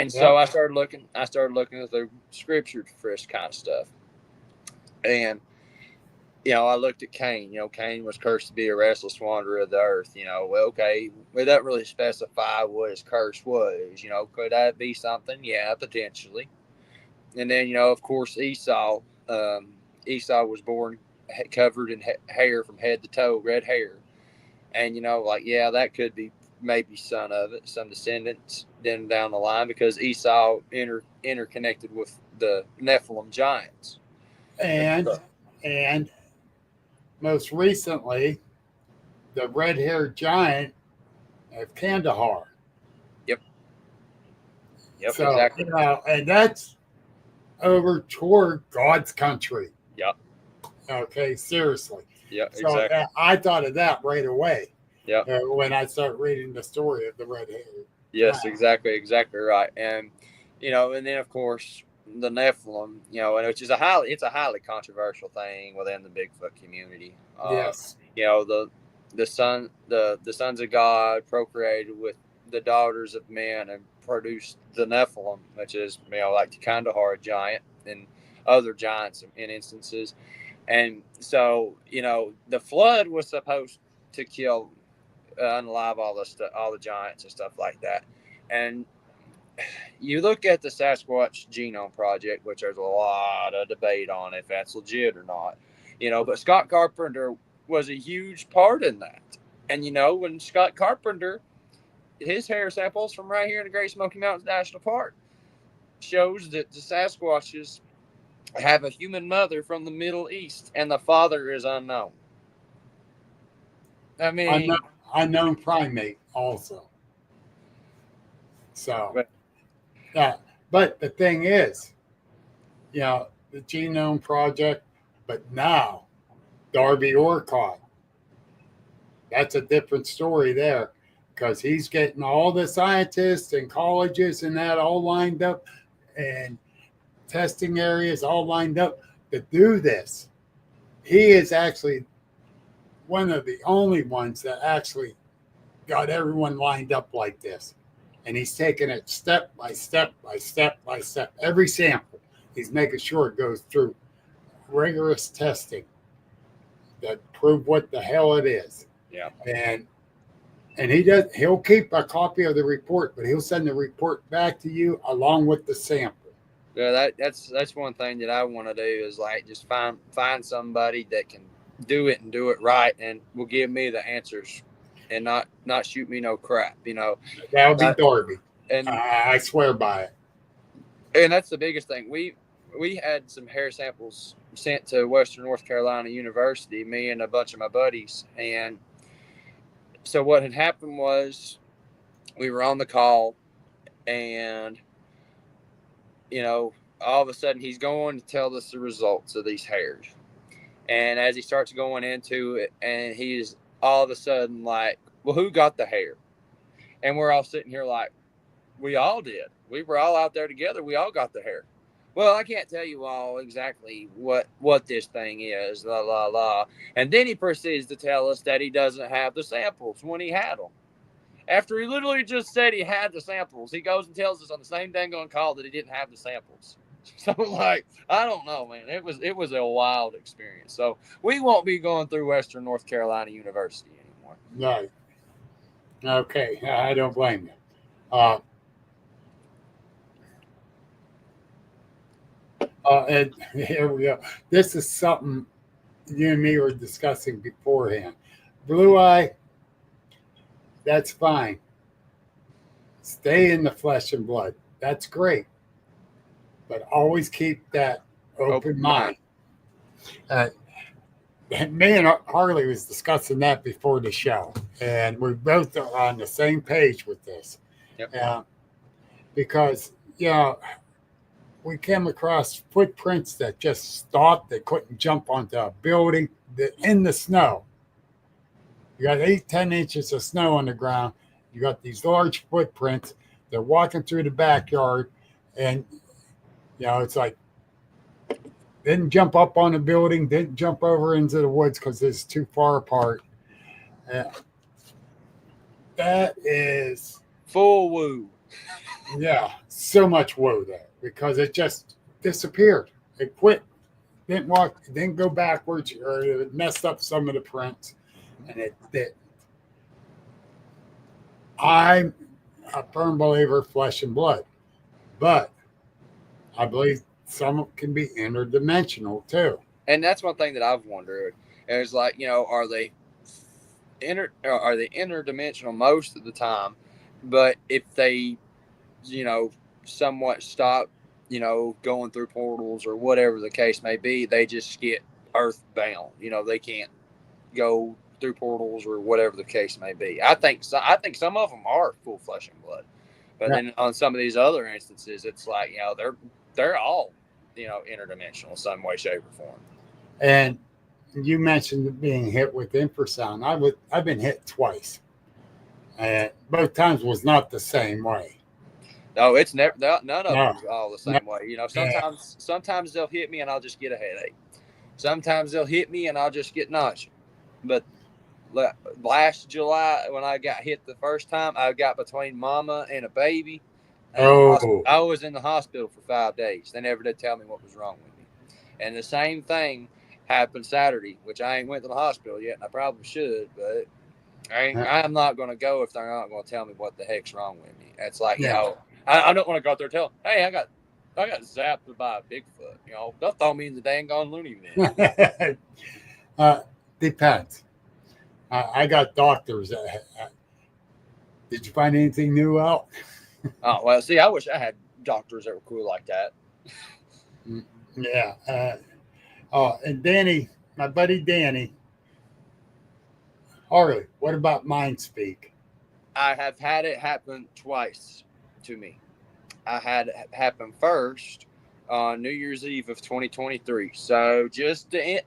And so I started looking at the scripture for this kind of stuff. And, I looked at Cain. Cain was cursed to be a restless wanderer of the earth. Well, okay, it doesn't really specify what his curse was. Could that be something? Yeah, potentially. And then, of course, Esau. Esau was born covered in hair from head to toe, red hair. And, that could be maybe some descendants then down the line, because Esau interconnected with the Nephilim giants. And most recently, the red-haired giant of Kandahar. Yep, So, exactly. And that's over toward God's country. Yep. Okay, seriously. Yep, so exactly. I thought of that right away. Yep. When I started reading the story of the red-haired. Yes, exactly right. And and then of course the Nephilim, and which is a highly controversial thing within the Bigfoot community. Yes. The sons of God procreated with the daughters of men and produced the Nephilim, which is like the Kandahar giant and other giants in instances. And so the flood was supposed to kill unalive all the giants and stuff like that. And you look at the Sasquatch Genome Project, which there's a lot of debate on if that's legit or not, but Scott Carpenter was a huge part in that. And when Scott Carpenter, his hair samples from right here in the Great Smoky Mountains National Park shows that the Sasquatches have a human mother from the Middle East and the father is unknown. I mean, unknown primate also. So, but the thing is, the Genome Project, but now Darby Orcott, that's a different story there, because he's getting all the scientists and colleges and that all lined up and testing areas all lined up to do this. He is actually one of the only ones that actually got everyone lined up like this. And he's taking it step by step by step by step. Every sample, he's making sure it goes through rigorous testing that prove what the hell it is. Yeah. And he'll keep a copy of the report, but he'll send the report back to you along with the sample. Yeah, that's one thing that I want to do is like just find somebody that can do it and do it right and will give me the answers and not shoot me no crap, That'll be Darby. And I swear by it. And that's the biggest thing. We had some hair samples sent to Western North Carolina University, me and a bunch of my buddies. And so what had happened was we were on the call and, all of a sudden he's going to tell us the results of these hairs. And as he starts going into it, and he's all of a sudden like, well, who got the hair? And we're all sitting here like, we all did. We were all out there together. We all got the hair. Well, I can't tell you all exactly what this thing is, la, la, la. And then he proceeds to tell us that he doesn't have the samples when he had them. After he literally just said he had the samples, he goes and tells us on the same dang on call that he didn't have the samples. So, like, I don't know, man. It was a wild experience. So, we won't be going through Western North Carolina University anymore. Right. Okay. I don't blame you. And here we go. This is something you and me were discussing beforehand. Blue eye, that's fine. Stay in the flesh and blood. That's great. But always keep that open mind. Uh, Me and Harley was discussing that before the show, and we both are on the same page with this. Yep. Because, we came across footprints that just stopped. They couldn't jump onto a building in the snow. You got 8-10 inches of snow on the ground. You got these large footprints. They're walking through the backyard, and it's like didn't jump up on the building, didn't jump over into the woods because it's too far apart. That is full woo. Yeah, so much woo there because it just disappeared. It quit, didn't walk, didn't go backwards, or it messed up some of the prints, and it did. I'm a firm believer flesh and blood, but I believe some can be interdimensional too. And that's one thing that I've wondered. Is like, are they interdimensional most of the time? But if they, somewhat stop, going through portals or whatever the case may be, they just get earthbound. They can't go through portals or whatever the case may be. I think some of them are full flesh and blood, but then on some of these other instances, it's like they're all interdimensional in some way, shape, or form. And you mentioned being hit with infrasound. I've been hit twice, and both times was not the same way. No, it's never. None of them is all the same way. Sometimes they'll hit me and I'll just get a headache. Sometimes they'll hit me and I'll just get nausea. But last July, when I got hit the first time, I got between mama and a baby. And I was in the hospital for 5 days. They never did tell me what was wrong with me. And the same thing happened Saturday, which I ain't went to the hospital yet, and I probably should, but I'm not going to go if they're not going to tell me what the heck's wrong with me. It's like, I don't want to go out there and tell them, hey, I got zapped by a Bigfoot. They'll throw me in the dang on loony bin. Depends. I got doctors. Did you find anything new out? Oh, well, see, I wish I had doctors that were cool like that. Yeah. And Danny, my buddy Danny, Harley, what about mind speak? I have had it happen twice to me. I had it happen first on New Year's Eve of 2023. So just a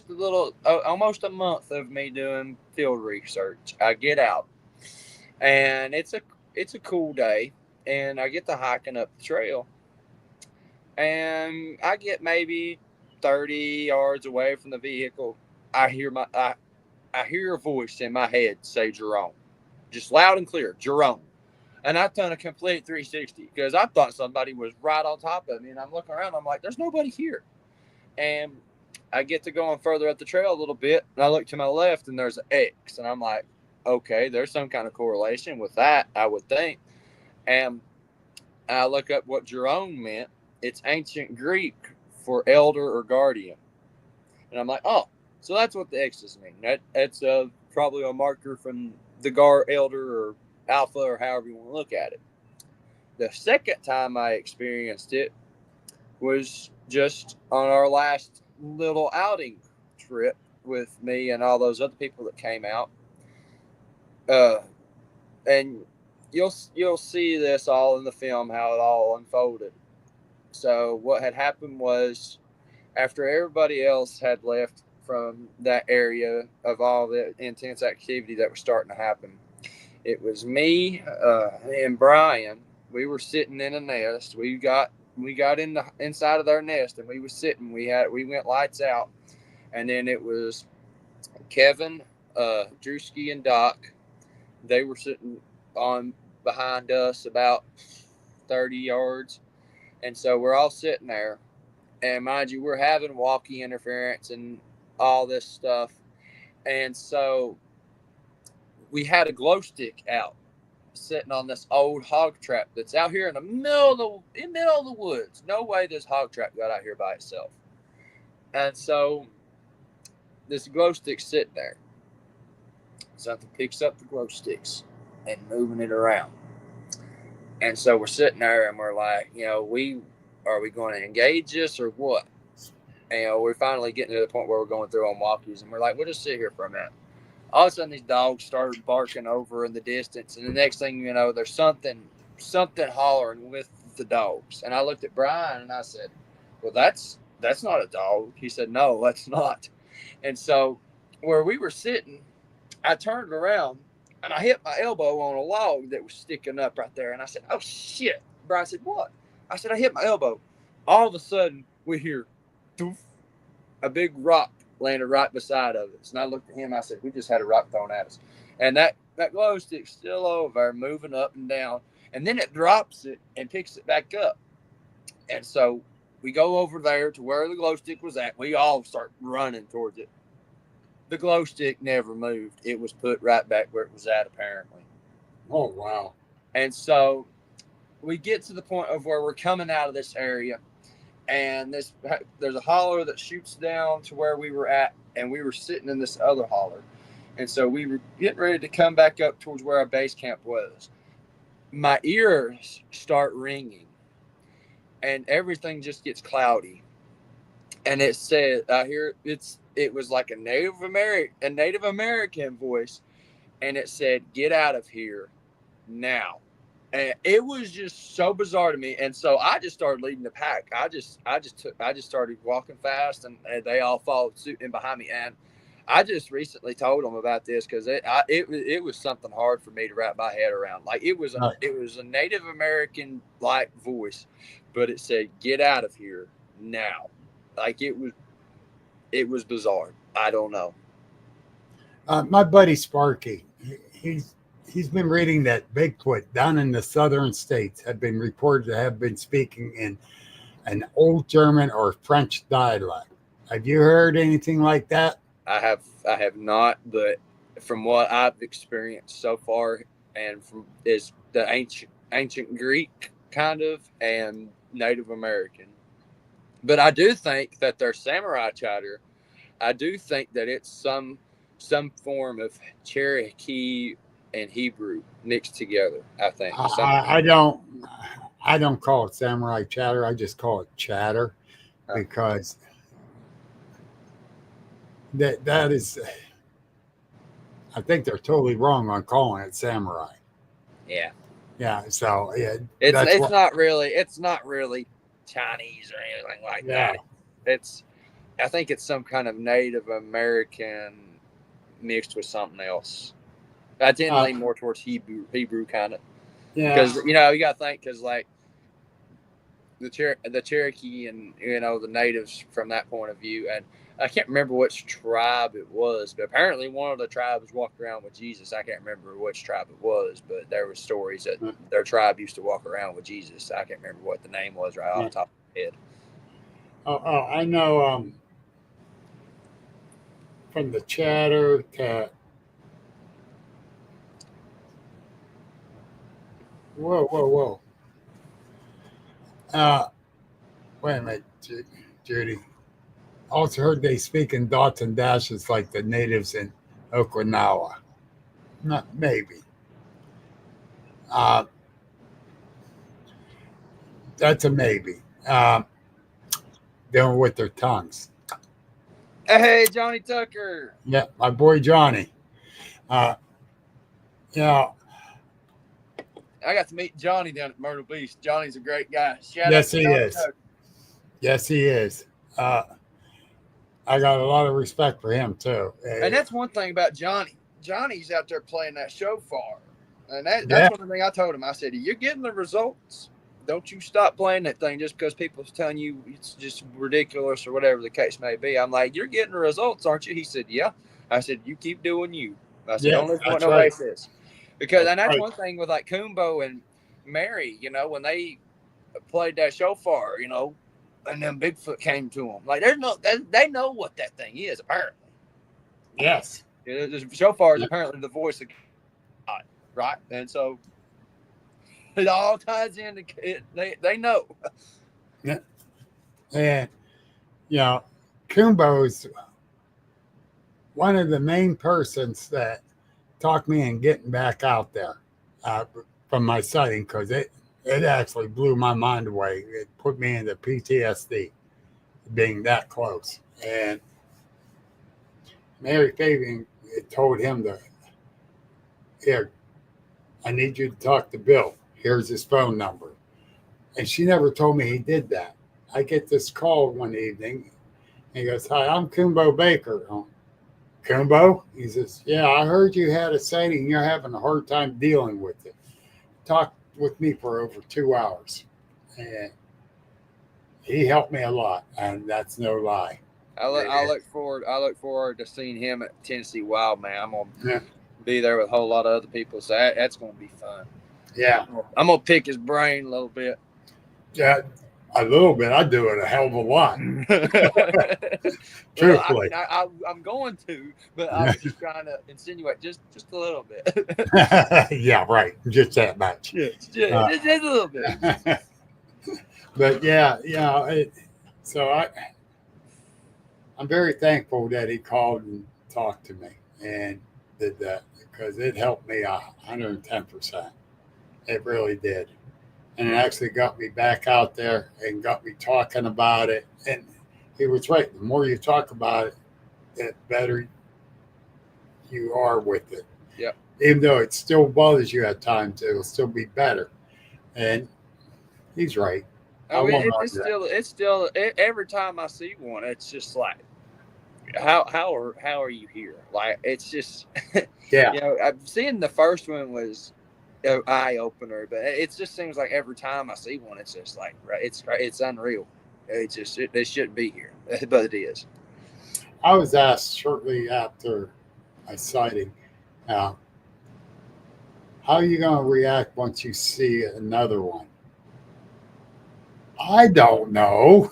little, almost a month of me doing field research. I get out, and it's a cool day, and I get to hiking up the trail, and I get maybe 30 yards away from the vehicle. I hear a voice in my head say Jerome, just loud and clear, Jerome. And I've done a complete 360 because I thought somebody was right on top of me, and I'm looking around, I'm like, there's nobody here. And I get to going further up the trail a little bit, and I look to my left, and there's an X, and I'm like, okay, there's some kind of correlation with that, I would think. And I look up what Jerome meant. It's ancient Greek for elder or guardian. And I'm like, oh, so that's what the X's mean. That's probably a marker from the elder or alpha or however you want to look at it. The second time I experienced it was just on our last little outing trip with me and all those other people that came out. And you'll see this all in the film, how it all unfolded. So what had happened was, after everybody else had left from that area of all the intense activity that was starting to happen, it was me and Brian. We were sitting in a nest. We got inside of their nest, and we was sitting. We went lights out, and then it was Kevin, Drewski, and Doc. They were sitting on behind us about 30 yards, and so we're all sitting there. And mind you, we're having walkie interference and all this stuff, and so we had a glow stick out. sitting on this old hog trap that's out here in the middle of the woods. No way this hog trap got out here by itself. And so this glow stick's sitting there. Something picks up the glow sticks and moving it around. And so we're sitting there and we're like, are we going to engage this or what? And we're finally getting to the point where we're going through on walkies and we're like, we'll just sit here for a minute. All of a sudden these dogs started barking over in the distance. And the next thing you know, there's something hollering with the dogs. And I looked at Brian and I said, well, that's not a dog. He said, no, that's not. And so where we were sitting, I turned around and I hit my elbow on a log that was sticking up right there. And I said, oh, shit. Brian said, what? I said, I hit my elbow. All of a sudden, we hear doof, a big rock landed right beside of us. And I looked at him. I said, we just had a rock thrown at us. And that glow stick's still over, moving up and down. And then it drops it and picks it back up. And so we go over there to where the glow stick was at. We all start running towards it. The glow stick never moved. It was put right back where it was at, apparently. Oh, wow. And so we get to the point of where we're coming out of this area, and there's a holler that shoots down to where we were at, and we were sitting in this other holler. And so we were getting ready to come back up towards where our base camp was. My ears start ringing, and everything just gets cloudy. And it said, it was like a Native American voice, and it said, "Get out of here now." And it was just so bizarre to me. And so I just started leading the pack. I just started walking fast, and they all followed suit in behind me. And I just recently told them about this because it was something hard for me to wrap my head around. Like it was a Native American like voice, but it said, "Get out of here now." Like it was bizarre. I don't know. My buddy Sparky, he's been reading that Bigfoot down in the southern states had been reported to have been speaking in an old German or French dialect. Have you heard anything like that? I have not, but from what I've experienced so far, and from is the ancient Greek kind of and Native American. But I do think that their samurai chatter, I do think that it's some form of Cherokee and Hebrew mixed together. I think. I don't call it samurai chatter. I just call it chatter because that is. I think they're totally wrong on calling it samurai. Yeah. Yeah. So yeah, it's not really Chinese or anything like that. I think it's some kind of Native American mixed with something else. I tend to lean more towards Hebrew kind of. Yeah. Because you got to think because like the Cherokee and the natives from that point of view, and I can't remember which tribe it was, but apparently one of the tribes walked around with Jesus. I can't remember which tribe it was, but there were stories that their tribe used to walk around with Jesus. I can't remember what the name was right off the top of my head. Oh, I know. From the chatter to whoa. Wait a minute, Judy. Also heard they speak in dots and dashes like the natives in Okinawa. Not maybe. That's a maybe. Doing with their tongues. Hey, Johnny Tucker. Yeah, my boy Johnny. I got to meet Johnny down at Myrtle Beach. Johnny's a great guy. Yes, he is. Yes, he is. I got a lot of respect for him too. And that's one thing about Johnny. Johnny's out there playing that shofar. And that's one thing I told him. I said, you're getting the results. Don't you stop playing that thing just because people's telling you it's just ridiculous or whatever the case may be. I'm like, you're getting the results, aren't you? He said, yeah. I said, you keep doing you. I said, don't listen to what nobody says. Because that's one thing with like Kumbo and Mary, when they played that shofar, and then Bigfoot came to them. Like they know what that thing is, apparently. Yes. The shofar is apparently the voice of God, right? And so It all ties into it. They know. And, you know, Kumbo's one of the main persons that talked me in getting back out there from my sighting, because it actually blew my mind away. It put me into PTSD being that close. And Mary Fabian told him to, here, I need you to talk to Bill. Here's his phone number. And she never told me he did that. I get this call one evening. He goes, hi, I'm Kumbo Baker. Kumbo? He says, yeah, I heard you had a sighting and you're having a hard time dealing with it. Talked with me for over 2 hours. And he helped me a lot, and that's no lie. I look forward to seeing him at Tennessee Wild, man. I'm gonna be there with a whole lot of other people, so that's gonna be fun. Yeah, I'm gonna pick his brain a little bit. Yeah, a little bit. I do it a hell of a lot. Truthfully, I'm going to, but I was just trying to insinuate just a little bit. Yeah, right. Just that much. Yeah, just a little bit. But yeah, so I'm very thankful that he called and talked to me and did that, because it helped me 110%. It really did. And it actually got me back out there and got me talking about it. And he was right. The more you talk about it, the better you are with it. Yeah. Even though it still bothers you at times, it'll still be better. And he's right. I mean, it's still every time I see one, it's just like, how are you here? Like, it's just, Yeah. You know, I've seen the first one was an eye opener, but it just seems like every time I see one, it's just like, right, it's unreal. It's just it shouldn't be here, but it is. I was asked shortly after my sighting, how are you going to react once you see another one? I don't know.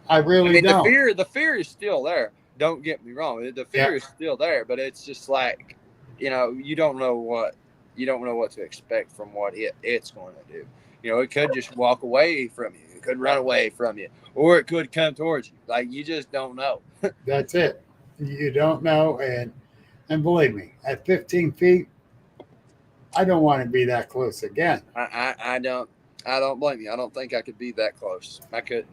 I really don't. The fear is still there. Don't get me wrong. The fear is still there, but it's just like, you know, you don't know what to expect from what it's going to do. You know, it could just walk away from you. It could run away from you, or it could come towards you. Like, you just don't know. That's it. You don't know, and believe me, at 15 feet, I don't want to be that close again. I don't blame you. I don't think I could be that close. I couldn't.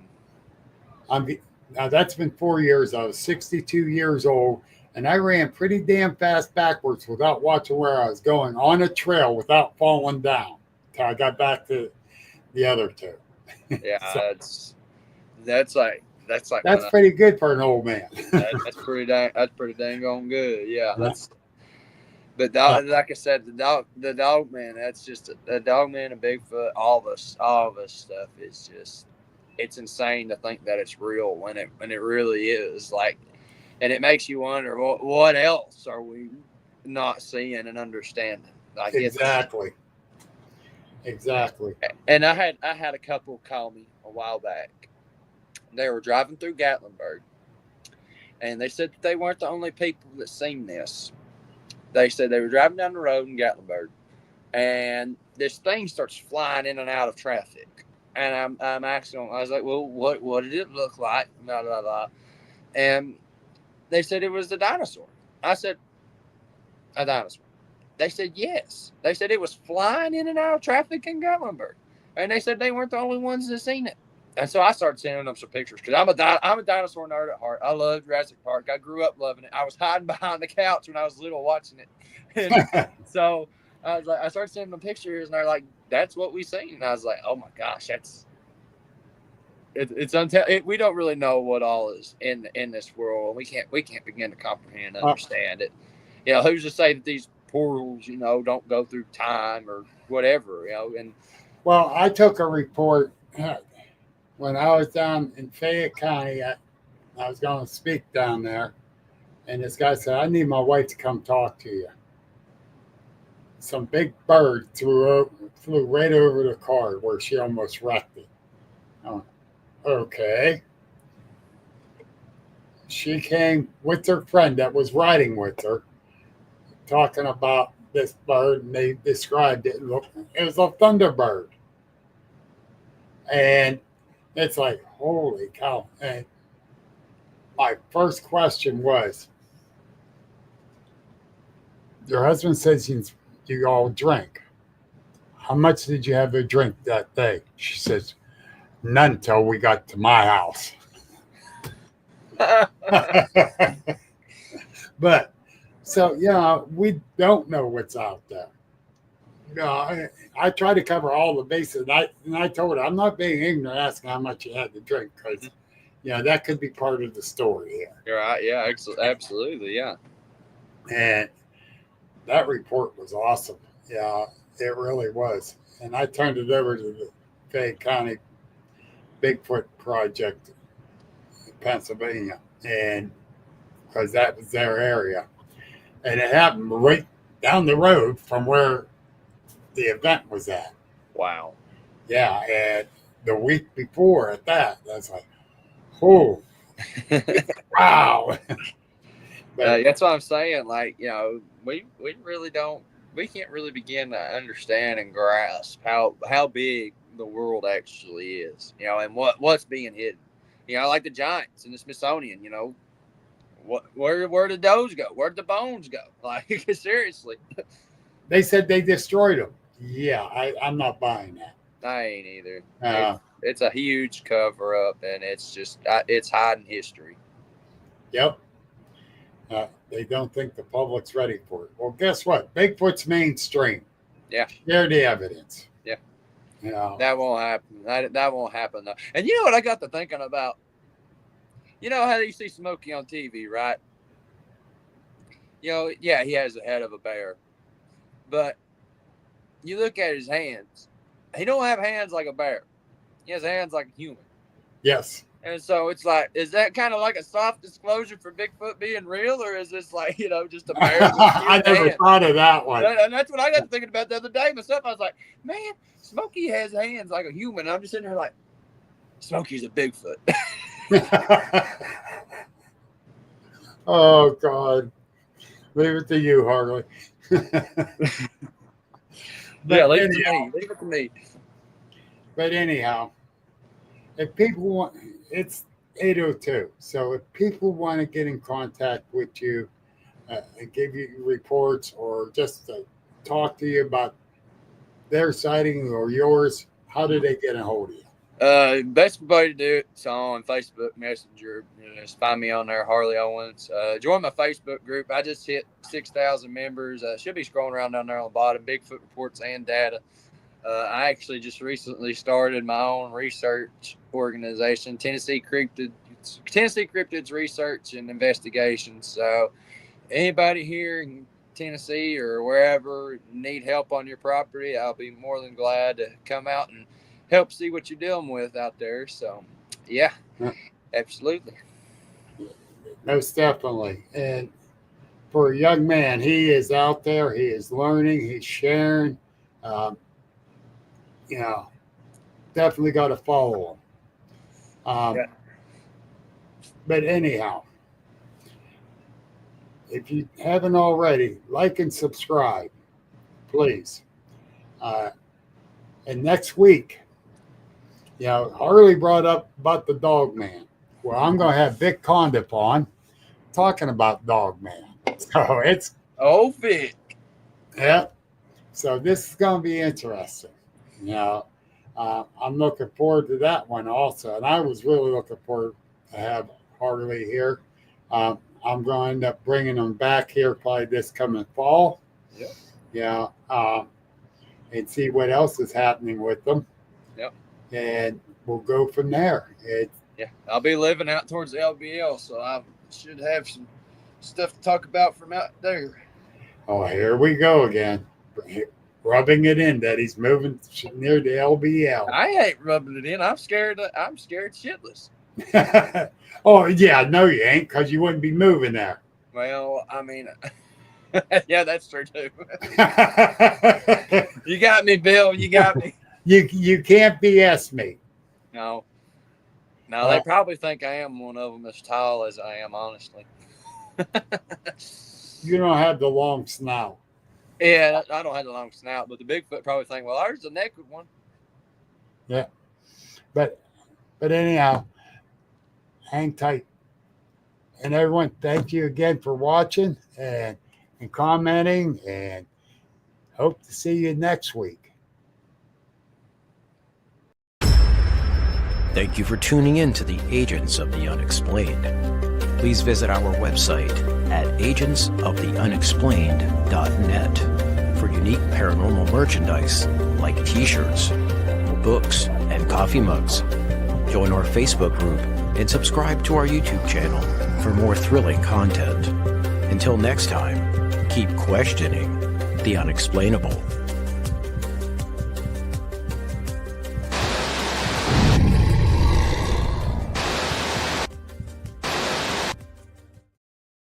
Now that's been 4 years. I was 62 years old, and I ran pretty damn fast backwards without watching where I was going on a trail without falling down till I got back to the other two. Yeah, So, that's pretty good for an old man. that's pretty dang on good. Yeah. But like I said, the dog man, that's just the dog man and Bigfoot, all of us stuff is just, it's insane to think that it's real when it really is. Like, and it makes you wonder, what else are we not seeing and understanding? Like, Exactly. And I had a couple call me a while back. They were driving through Gatlinburg, and they said that they weren't the only people that seen this. They said they were driving down the road in Gatlinburg, and this thing starts flying in and out of traffic. And I'm asking them, I was like, well, what did it look like? Blah, blah, blah. And they said it was a dinosaur. I said, a dinosaur. They said, yes. They said it was flying in and out of traffic in Gatlinburg. And they said they weren't the only ones that seen it. And so I started sending them some pictures, because I'm a dinosaur nerd at heart. I love Jurassic Park. I grew up loving it. I was hiding behind the couch when I was little watching it. And so I was like, I started sending them pictures, and they're like, that's what we seen. And I was like, oh my gosh, we don't really know what all is in this world. We can't begin to comprehend and understand it. You know, who's to say that these portals, you know, don't go through time or whatever, you know? And well, I took a report when I was down in Fayette County. I was going to speak down there, and this guy said, I need my wife to come talk to you. Some big bird flew right over the car where she almost wrecked it. Oh, okay. She came with her friend that was riding with her, talking about this bird, and they described it. Look, it was a thunderbird, and it's like, holy cow! And my first question was, your husband says you all drink. How much did you have to drink that day? She says, none till we got to my house. But so yeah, we don't know what's out there. I try to cover all the bases. And I told her I'm not being ignorant, asking how much you had to drink, because that could be part of the story here. You're right. Yeah, absolutely. Yeah. And that report was awesome. Yeah, it really was. And I turned it over to the Fayette County Bigfoot Project in Pennsylvania, and because that was their area. And it happened right down the road from where the event was at. Wow. Yeah, and the week before at that, that's like, oh, wow. But That's what I'm saying. Like, we really don't, we can't really begin to understand and grasp how big the world actually is, and what's being hidden. Like the giants in the Smithsonian, where did those go? Where'd the bones go? Like, seriously. They said they destroyed them. Yeah, I'm not buying that. I ain't either. It's a huge cover up, and it's just it's hiding history. Yep. They don't think the public's ready for it. Well, guess what? Bigfoot's mainstream. Yeah. They're the evidence. Yeah. That won't happen. That won't happen though. And you know what I got to thinking about? You know how you see Smokey on TV, right? Yeah, he has the head of a bear. But you look at his hands. He don't have hands like a bear. He has hands like a human. Yes. And so it's like, is that kind of like a soft disclosure for Bigfoot being real, or is this like, just a bear? I never thought of that one. And that's what I got to thinking about the other day myself. I was like, man, Smokey has hands like a human. And I'm just sitting there like, Smokey's a Bigfoot. Oh, God. Leave it to you, Harley. Yeah, leave it to me. Leave it to me. But anyhow, if people want, it's 8:02. So if people want to get in contact with you and give you reports, or just to talk to you about their sighting or yours, how do they get a hold of you? Best way to do it's on Facebook Messenger. Just find me on there, Harley Owens. Join my Facebook group. I just hit 6,000 members. Should be scrolling around down there on the bottom. Bigfoot reports and data. I actually just recently started my own research organization, Tennessee Cryptids Research and Investigation. So anybody here in Tennessee or wherever need help on your property, I'll be more than glad to come out and help see what you're dealing with out there. So, yeah, absolutely. Most definitely. And for a young man, he is out there. He is learning. He's sharing. Definitely got to follow him. Yeah. But anyhow, if you haven't already, like and subscribe, please. And next week, Harley brought up about the Dog Man. Well, I'm going to have Vic Condiff on talking about Dog Man. So it's... Oh, Vic. Yeah. So this is going to be interesting. I'm looking forward to that one also. And I was really looking forward to have Harley here. I'm going to end up bringing him back here probably this coming fall. Yep. Yeah. And see what else is happening with them. Yep. And we'll go from there. I'll be living out towards the LBL, so I should have some stuff to talk about from out there. Oh, here we go again. Rubbing it in that he's moving near the LBL. I ain't rubbing it in. I'm scared shitless. Oh, yeah, no, you ain't, because you wouldn't be moving there. Well, I mean, yeah, that's true too. You got me, Bill. You got me. You can't BS me. No, they probably think I am one of them as tall as I am, honestly. You don't have the long snout. Yeah, I don't have a long snout, but the Bigfoot probably think, well, there's a naked one. Yeah. But anyhow, hang tight. And everyone, thank you again for watching and commenting, and hope to see you next week. Thank you for tuning in to the Agents of the Unexplained. Please visit our website at agentsoftheunexplained.net for unique paranormal merchandise like t-shirts, books, and coffee mugs. Join our Facebook group and subscribe to our YouTube channel for more thrilling content. Until next time, keep questioning the unexplainable.